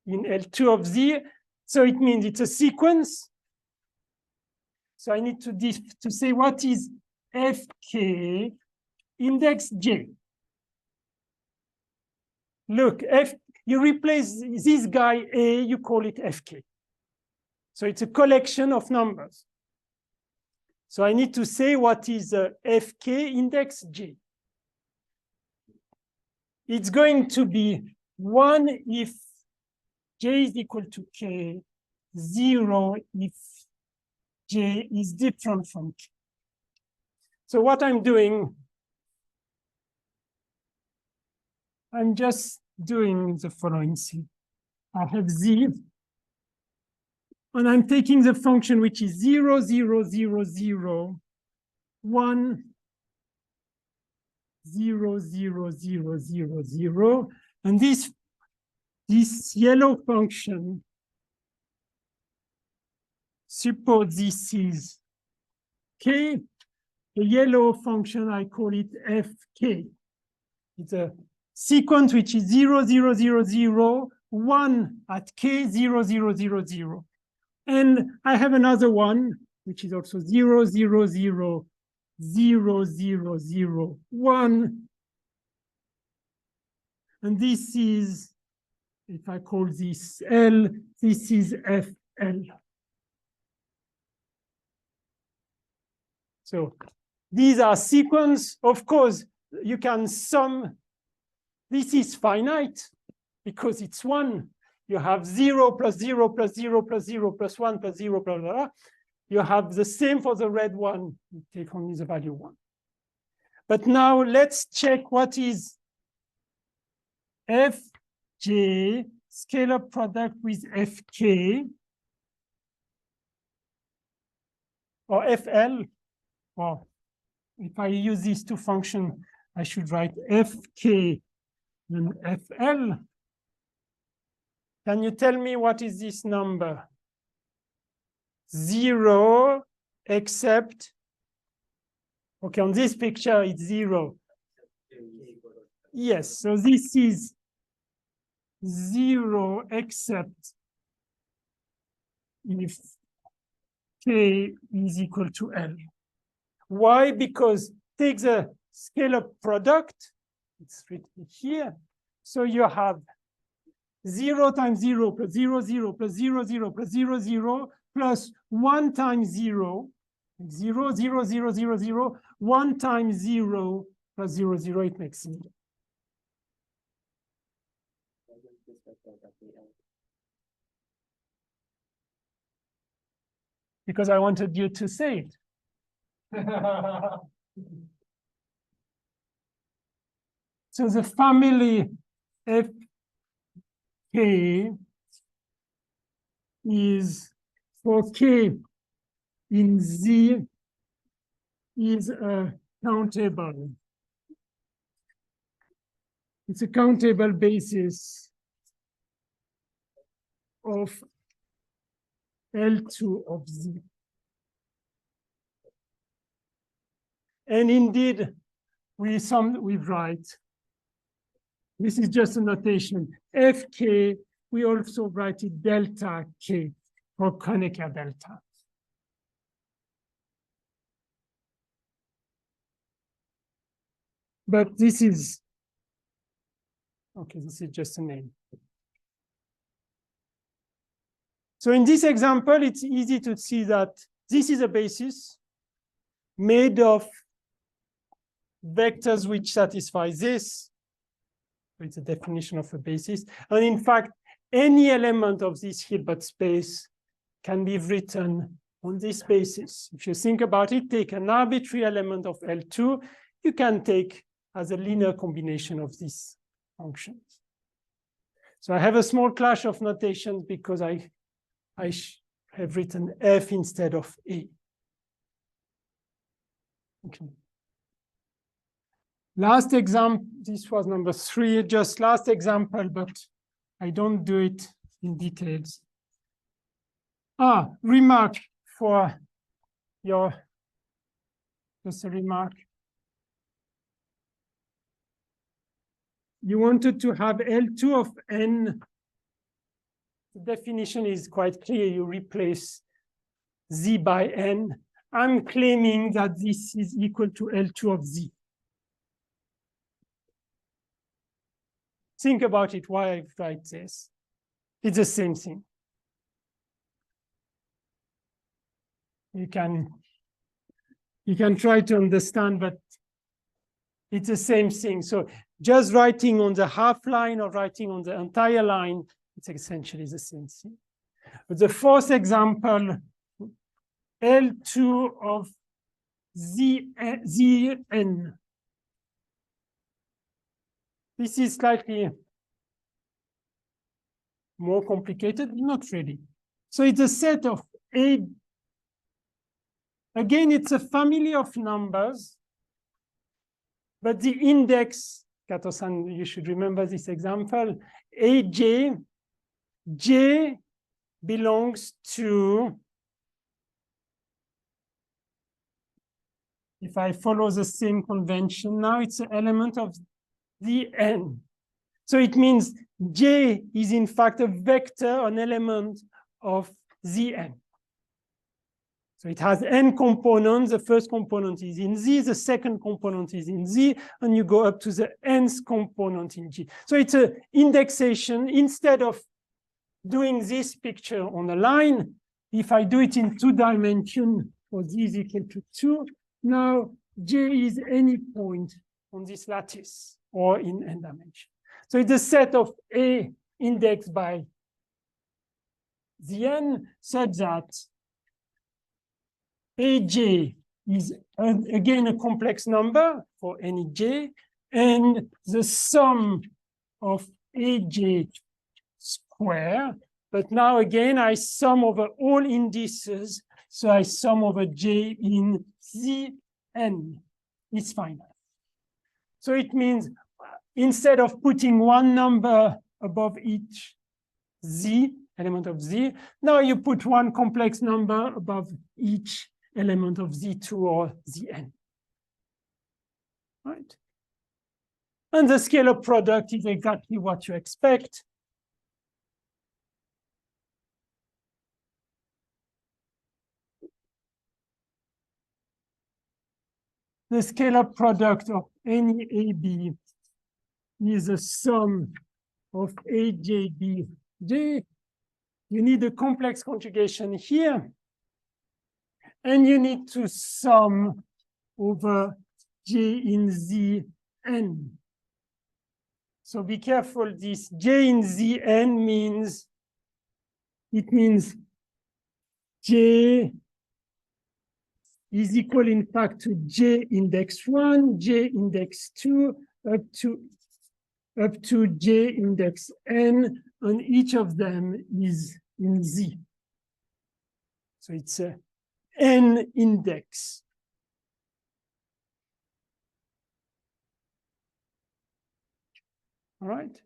in L2 of Z. So it means it's a sequence. So I need to say what is fk index j. Look, you replace this guy A, you call it fk. So it's a collection of numbers. So I need to say what is fk index j. It's going to be 1 if j is equal to k, 0 if j is different from k. So what I'm doing, I'm just doing the following thing. I have Z, and I'm taking the function which is 0, 0, 0, 0, 1, 0, 0, 0, 0, 0, and this yellow function, suppose this is k. The yellow function, I call it fk. It's a sequence which is 0, 0, 0, 0, 1 at k, 0, 0, 0, 0. And I have another one, which is also 0, 0, 0, 0, 0, 0, 1. And this is, if I call this L, this is FL. So these are sequence. Of course, you can sum. This is finite because it's 1. You have 0 plus 0 plus 0 plus 0 plus 1 plus 0 blah, blah, blah. You have the same for the red one. You take only the value 1. But now let's check what is fj scalar product with fk or fl. Or if I use these two functions, I should write fk and fl. Can you tell me what is this number? 0 except, okay, on this picture it's 0. Yes, so this is 0 except if k is equal to L. Why? Because take the scalar product, it's written here. So you have 0 times 0 plus 0, 0 plus 0, 0 plus 0, 0 plus 1 times 0, 0, 0, 0, 0, 0, 1 times 0 plus 0, 0, it makes 0. Because I wanted you to say it. So the family fk is for k in Z is a countable. It's a countable basis of L2 of Z. And indeed, we write, this is just a notation, fk, we also write it delta k for Kronecker delta. But this is, okay, this is just a name. So in this example, it's easy to see that this is a basis made of vectors which satisfy this. It's a definition of a basis. And in fact, any element of this Hilbert space can be written on this basis. If you think about it, take an arbitrary element of L2, you can take as a linear combination of these functions. So I have a small clash of notations because I have written F instead of A. Okay. Last example, this was number 3, just last example, but I don't do it in details. Remark for your, just a remark. You wanted to have L2 of n. The definition is quite clear. You replace z by n. I'm claiming that this is equal to L2 of z. Think about it, why I write this. It's the same thing. You can try to understand, but it's the same thing. So just writing on the half line or writing on the entire line, it's essentially the same thing. But the fourth example, L2 of Zn. This is slightly more complicated, not really. So it's a set of A. Again, it's a family of numbers, but the index, Kato-san, you should remember this example, Aj, J belongs to, if I follow the same convention now, it's an element of the n. So it means J is in fact a vector, an element of the n. So it has n components. The first component is in Z, the second component is in Z, and you go up to the nth component in G. So it's an indexation. Instead of doing this picture on a line, if I do it in 2 dimensions for Z is equal to 2, now J is any point on this lattice or in n dimension. So it's a set of A indexed by the n such that Aj is again a complex number for any j, and the sum of Aj square. But now again, I sum over all indices, so I sum over j in Zn. It's finite. So it means instead of putting one number above each Z, element of Z, now you put one complex number above each element of Z2 or Zn. Right? And the scalar product is exactly what you expect. The scalar product of any AB is a sum of AJBJ. You need a complex conjugation here. And you need to sum over J in Zn. So be careful, this J in Zn means, it means J is equal in fact to J index 1, J index 2, up to J index n, and each of them is in Z. So it's a n index. All right.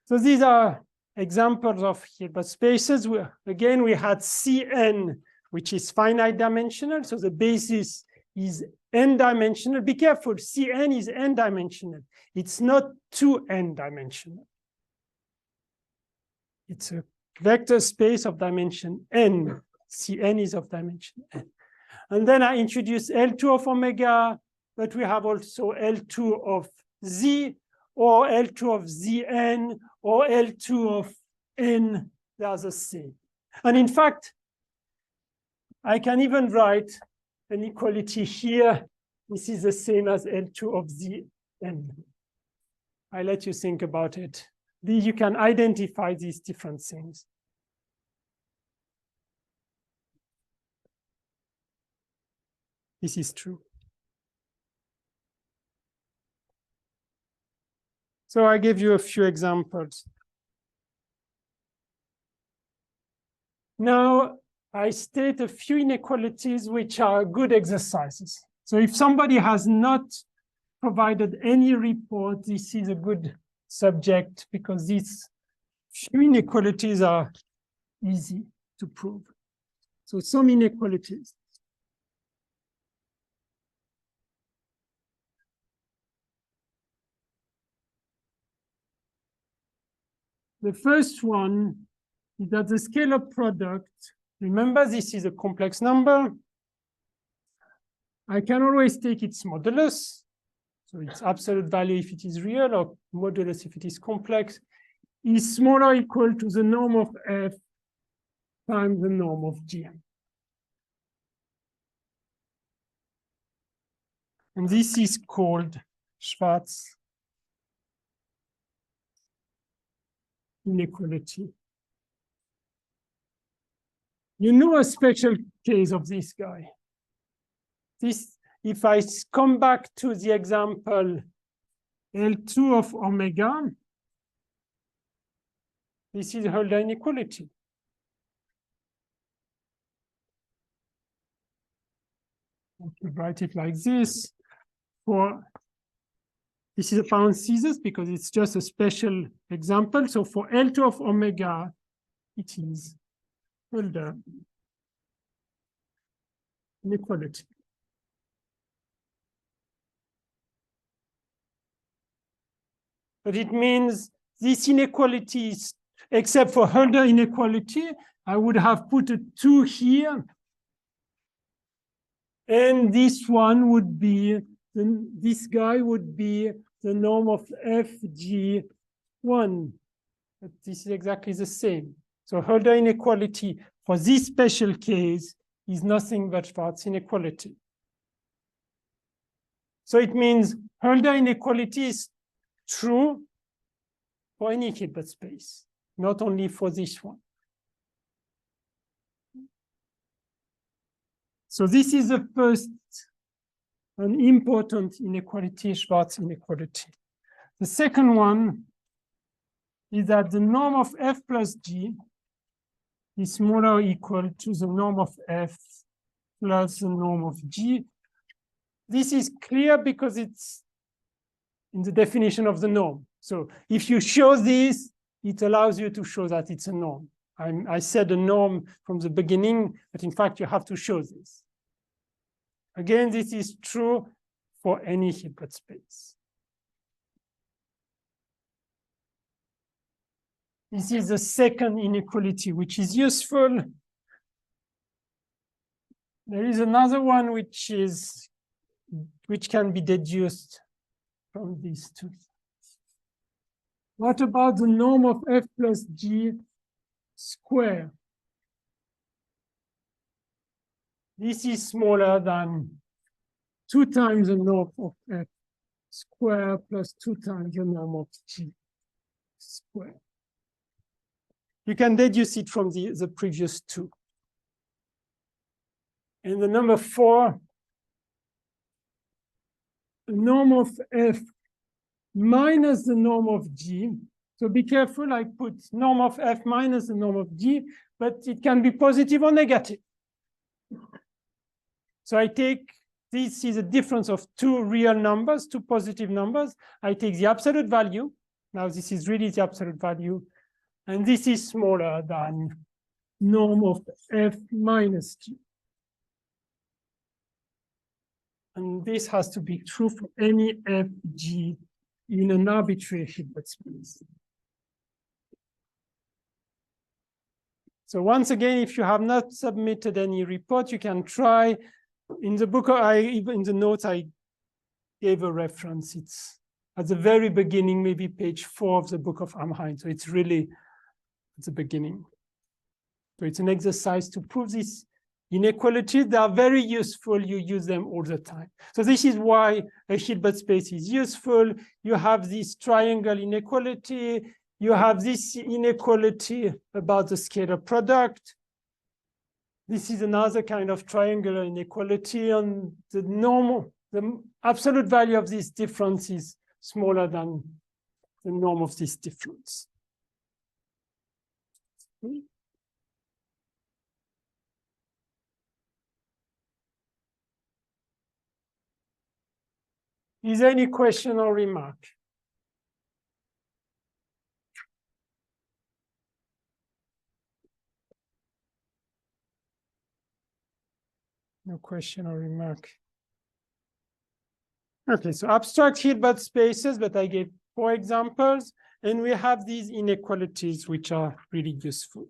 So these are examples of Hilbert spaces. Again, we had Cn, which is finite dimensional. So the basis is n dimensional. Be careful, Cn is n dimensional. It's not 2n dimensional. It's a vector space of dimension n. Cn is of dimension n. And then I introduce L2 of omega, but we have also L2 of Z, or L2 of Zn, or L2 of N, they are the same. And in fact, I can even write an equality here. This is the same as L2 of Zn. I let you think about it. You can identify these different things. This is true. So I gave you a few examples. Now, I state a few inequalities which are good exercises. So if somebody has not provided any report, this is a good subject because these few inequalities are easy to prove. So some inequalities. The first one is that the scalar product, remember this is a complex number. I can always take its modulus. So its absolute value if it is real, or modulus if it is complex, is smaller or equal to the norm of f times the norm of g. And this is called Schwarz inequality. You know a special case of this guy. This, if I come back to the example L2 of omega, this is Hölder inequality. I could write it like this. This is a parenthesis because it's just a special example. So for L2 of omega, it is Hölder inequality. But it means this inequality is, except for Hölder inequality, I would have put a 2 here. And this one would be, this guy would be the norm of FG1. But this is exactly the same. So Hölder inequality for this special case is nothing but Schwarz inequality. So it means Hölder inequality is true for any Hilbert space, not only for this one. So this is the first an important inequality, Schwarz inequality. The second one is that the norm of f plus g is smaller or equal to the norm of f plus the norm of g. This is clear because it's in the definition of the norm. So if you show this, it allows you to show that it's a norm. I said a norm from the beginning, but in fact, you have to show this. Again, this is true for any Hilbert space. This is the second inequality, which is useful. There is another one which can be deduced from these two. What about the norm of f plus g square? This is smaller than 2 times the norm of f square plus 2 times the norm of g square. You can deduce it from the previous two. And the number 4, the norm of f minus the norm of g. So be careful, I put norm of f minus the norm of g, but it can be positive or negative. So I take, this is a difference of 2 real numbers, 2 positive numbers. I take the absolute value. Now this is really the absolute value. And this is smaller than norm of f minus g. And this has to be true for any fg in an arbitrary Hilbert space. So once again, if you have not submitted any report, you can try. In the book, in the notes, I gave a reference. It's at the very beginning, maybe page 4 of the book of Amhain. So it's really at the beginning. So it's an exercise to prove this inequality. They are very useful. You use them all the time. So this is why a Hilbert space is useful. You have this triangle inequality. You have this inequality about the scalar product. This is another kind of triangular inequality, and the absolute value of this difference is smaller than the norm of this difference. Is there any question or remark? No question or remark. Okay, so abstract Hilbert spaces, but I gave 4 examples, and we have these inequalities which are really useful.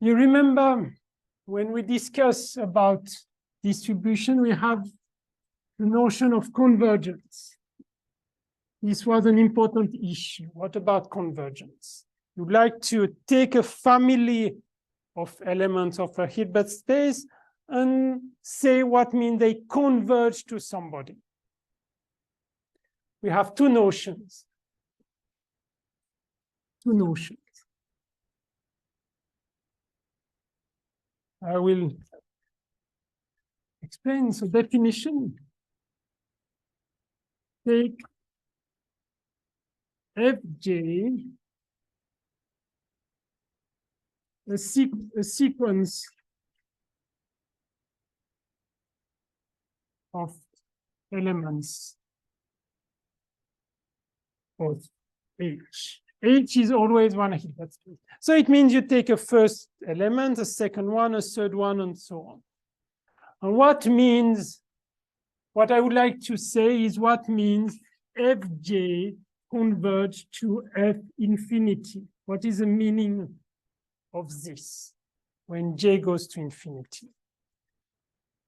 You remember when we discuss about distribution, we have the notion of convergence. This was an important issue. What about convergence? You'd like to take a family of elements of a Hilbert space and say what means they converge to somebody. We have 2 notions. 2 notions. I will explain the definition. Take Fj, a sequence of elements of H. H is always one Hilbert space. So it means you take a first element, a second one, a third one, and so on. And what I would like to say is what means Fj converge to F infinity. What is the meaning of this when J goes to infinity?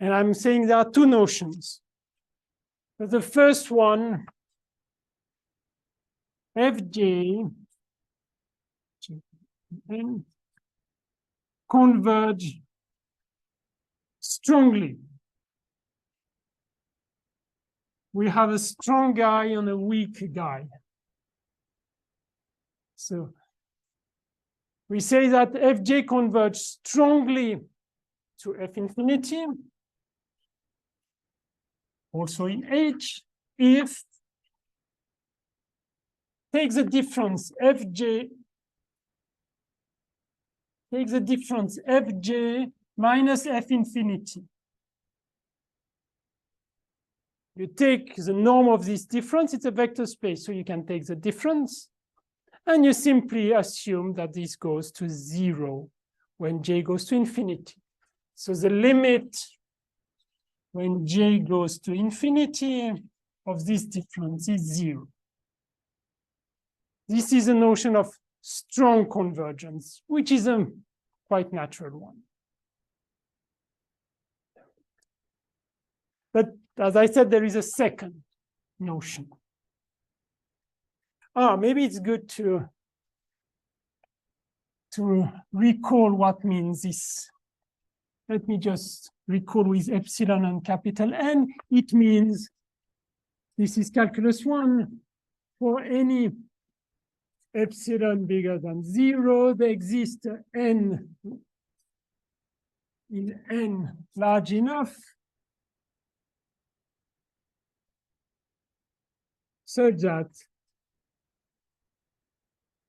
And I'm saying there are 2 notions. So the first one, Fj converge strongly. We have a strong guy and a weak guy. So we say that Fj converges strongly to F infinity, also in H, if takes the difference Fj, takes the difference Fj minus F infinity. You take the norm of this difference, it's a vector space, so you can take the difference, and you simply assume that this goes to 0 when J goes to infinity. So the limit when J goes to infinity of this difference is 0. This is a notion of strong convergence, which is a quite natural one. But as I said, there is a second notion. Maybe it's good to recall what means this. Let me just recall with epsilon and capital N. It means, this is calculus 1, for any epsilon bigger than 0, there exists n in n large enough such that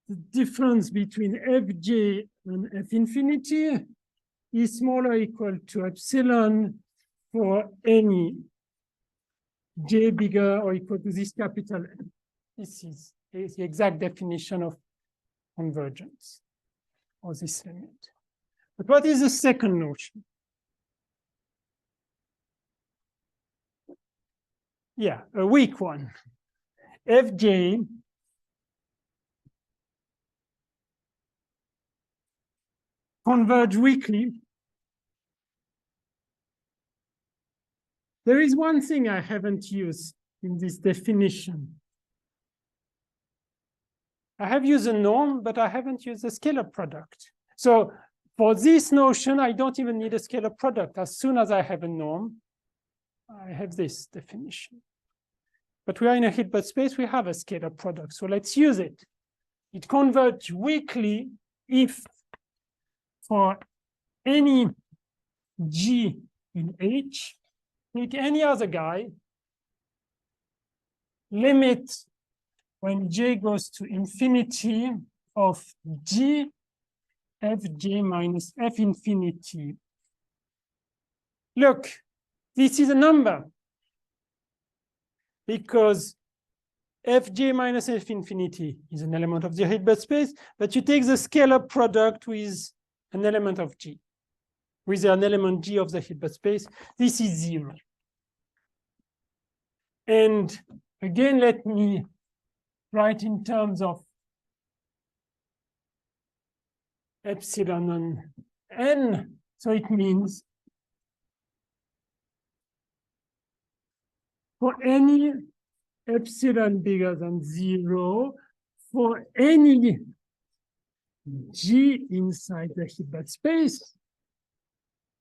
the difference between Fj and F infinity is smaller or equal to epsilon for any J bigger or equal to this capital N. This is the exact definition of convergence, or this limit. But what is the second notion? Yeah, a weak one. Fj converge weakly There is one thing I haven't used in this definition. I have used a norm, but I haven't used a scalar product. So for this notion, I don't even need a scalar product. As soon as I have a norm, I have this definition. But we are in a Hilbert space, we have a scalar product. So let's use it. It converges weakly if for any G in H, take any other guy, limit when J goes to infinity of G Fj minus F infinity. Look, this is a number because Fj minus F infinity is an element of the Hilbert space, but you take the scalar product with an element of G, with an element G of the Hilbert space. This is 0. And again, let me write in terms of epsilon and n. So it means for any epsilon bigger than 0, for any G inside the Hilbert space,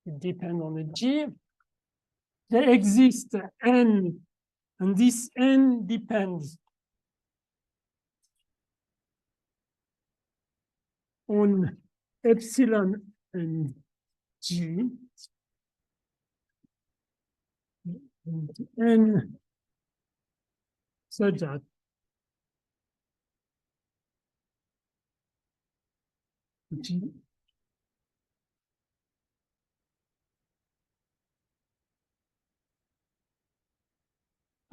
it depends on the G, there exists n, and this n depends on epsilon and G, and n such that G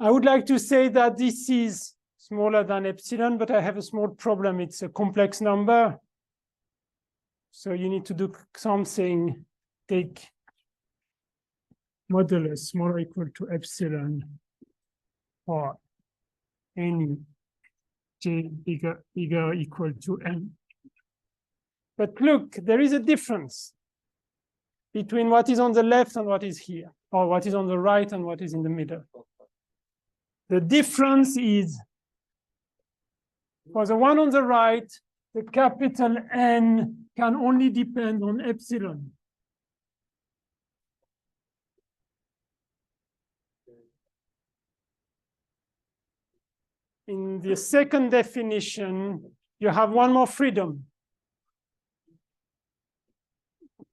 I would like to say that this is smaller than epsilon, but I have a small problem. It's a complex number. So you need to do something, take modulus smaller or equal to epsilon for any J bigger or equal to n. But look, there is a difference between what is on the left and what is here, or what is on the right and what is in the middle. The difference is for the one on the right, the capital N can only depend on epsilon. In the second definition, you have one more freedom.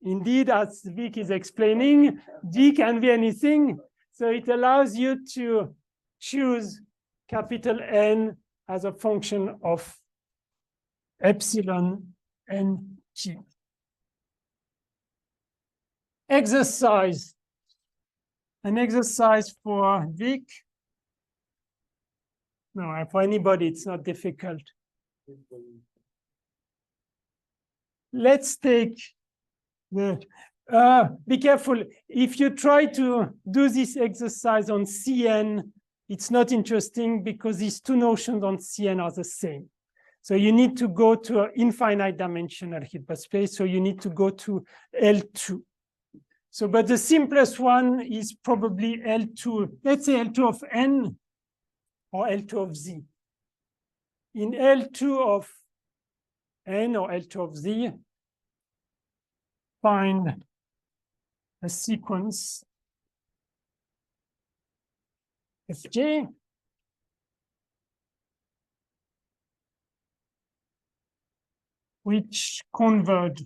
Indeed, as Vic is explaining, G can be anything. So it allows you to choose capital N as a function of epsilon and G. Exercise. An exercise for Vic. No, for anybody, it's not difficult. Let's take the, be careful. If you try to do this exercise on Cn, it's not interesting because these two notions on Cn are the same. So you need to go to an infinite dimensional Hilbert space. So you need to go to L2. So, but the simplest one is probably L2. Let's say L2 of n or L2 of z. In L2 of n or L2 of z, find a sequence Fj which converge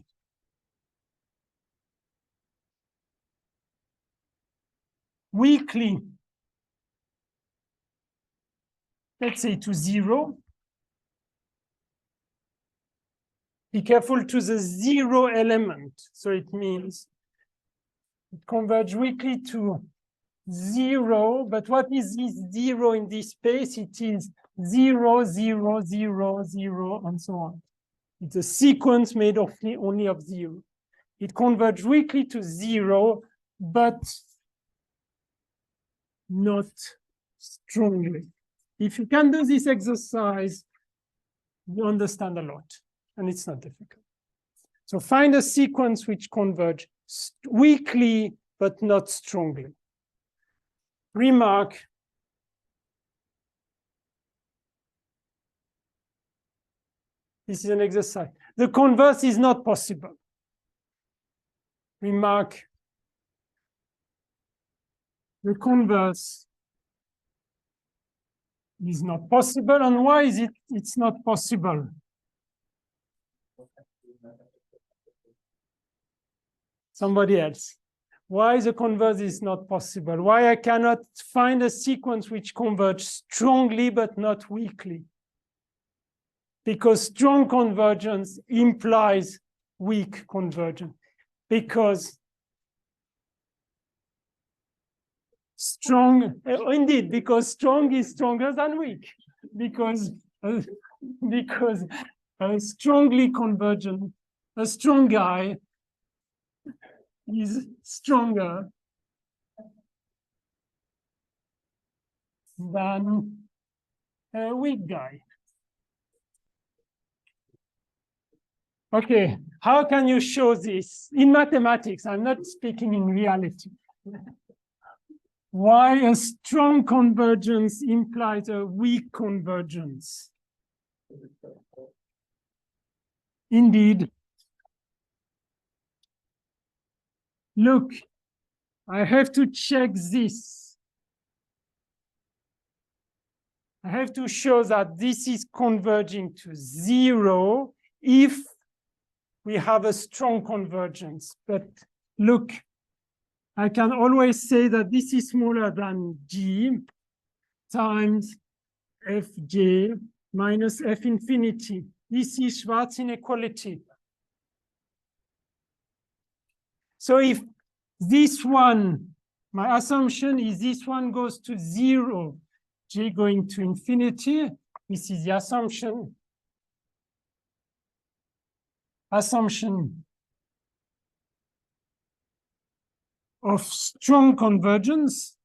weakly, let's say to 0. Be careful to the 0 element. So it means it converges weakly to 0. But what is this 0 in this space? It is 0, 0, 0, 0, and so on. It's a sequence made of only of 0. It converges weakly to 0, but not strongly. If you can do this exercise, you understand a lot, and it's not difficult. So find a sequence which converge weakly, but not strongly. remark this is an exercise. The converse is not possible. Remark the converse is not possible. And why is it's not possible? Somebody else. Why the converse is not possible? Why I cannot find a sequence which converges strongly but not weakly? Because strong convergence implies weak convergence. Because strong, because strong is stronger than weak. Because strongly convergent, a strong guy is stronger than a weak guy. Okay, how can you show this? In mathematics, I'm not speaking in reality. Why a strong convergence implies a weak convergence? Indeed. Look, I have to check this. I have to show that this is converging to 0 if we have a strong convergence. But look, I can always say that this is smaller than G times Fj minus F infinity. This is Schwarz inequality. So if this one, my assumption is this one goes to 0, J going to infinity, this is the assumption. Assumption of strong convergence.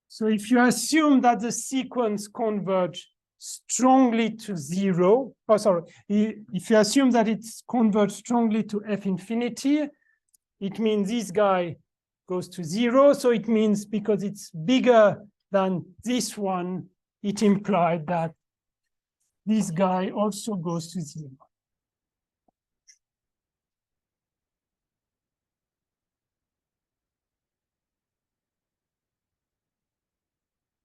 So if you assume that the sequence converge strongly to 0, oh, sorry, if you assume that it's converged strongly to F infinity, it means this guy goes to 0. So it means because it's bigger than this one, it implied that this guy also goes to 0.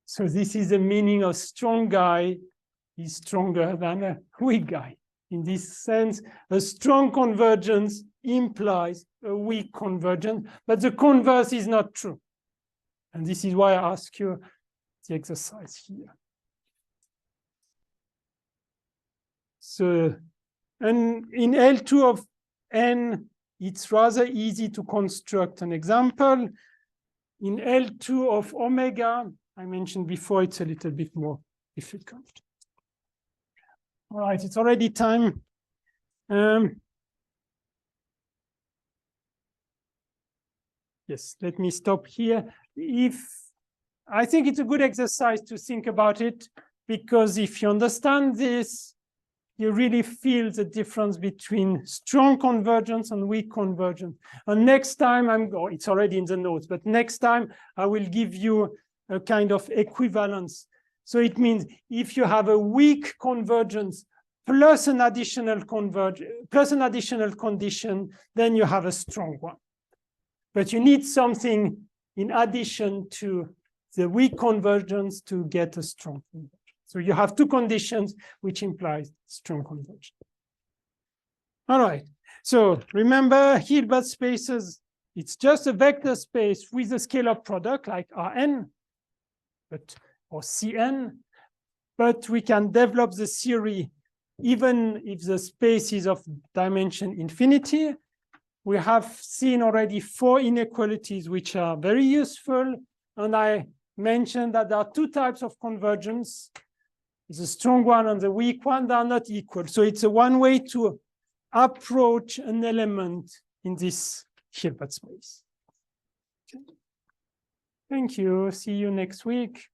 So this is the meaning of strong guy is stronger than a weak guy. In this sense, a strong convergence implies a weak convergence, but the converse is not true. And this is why I ask you the exercise here. So, and in L2 of n, it's rather easy to construct an example. In L2 of omega, I mentioned before, it's a little bit more difficult. All right, it's already time. Yes, let me stop here. I think it's a good exercise to think about it, because if you understand this, you really feel the difference between strong convergence and weak convergence. And next time it's already in the notes, but next time I will give you a kind of equivalence. So it means if you have a weak convergence plus an additional condition, then you have a strong one. But you need something in addition to the weak convergence to get a strong convergence. So you have two conditions, which implies strong convergence. All right. So remember, Hilbert spaces, it's just a vector space with a scalar product like Rn, or Cn, but we can develop the theory even if the space is of dimension infinity. We have seen already 4 inequalities which are very useful, and I mentioned that there are 2 types of convergence. The strong one and the weak one, they are not equal. So it's a one way to approach an element in this Hilbert space. Okay. Thank you. See you next week.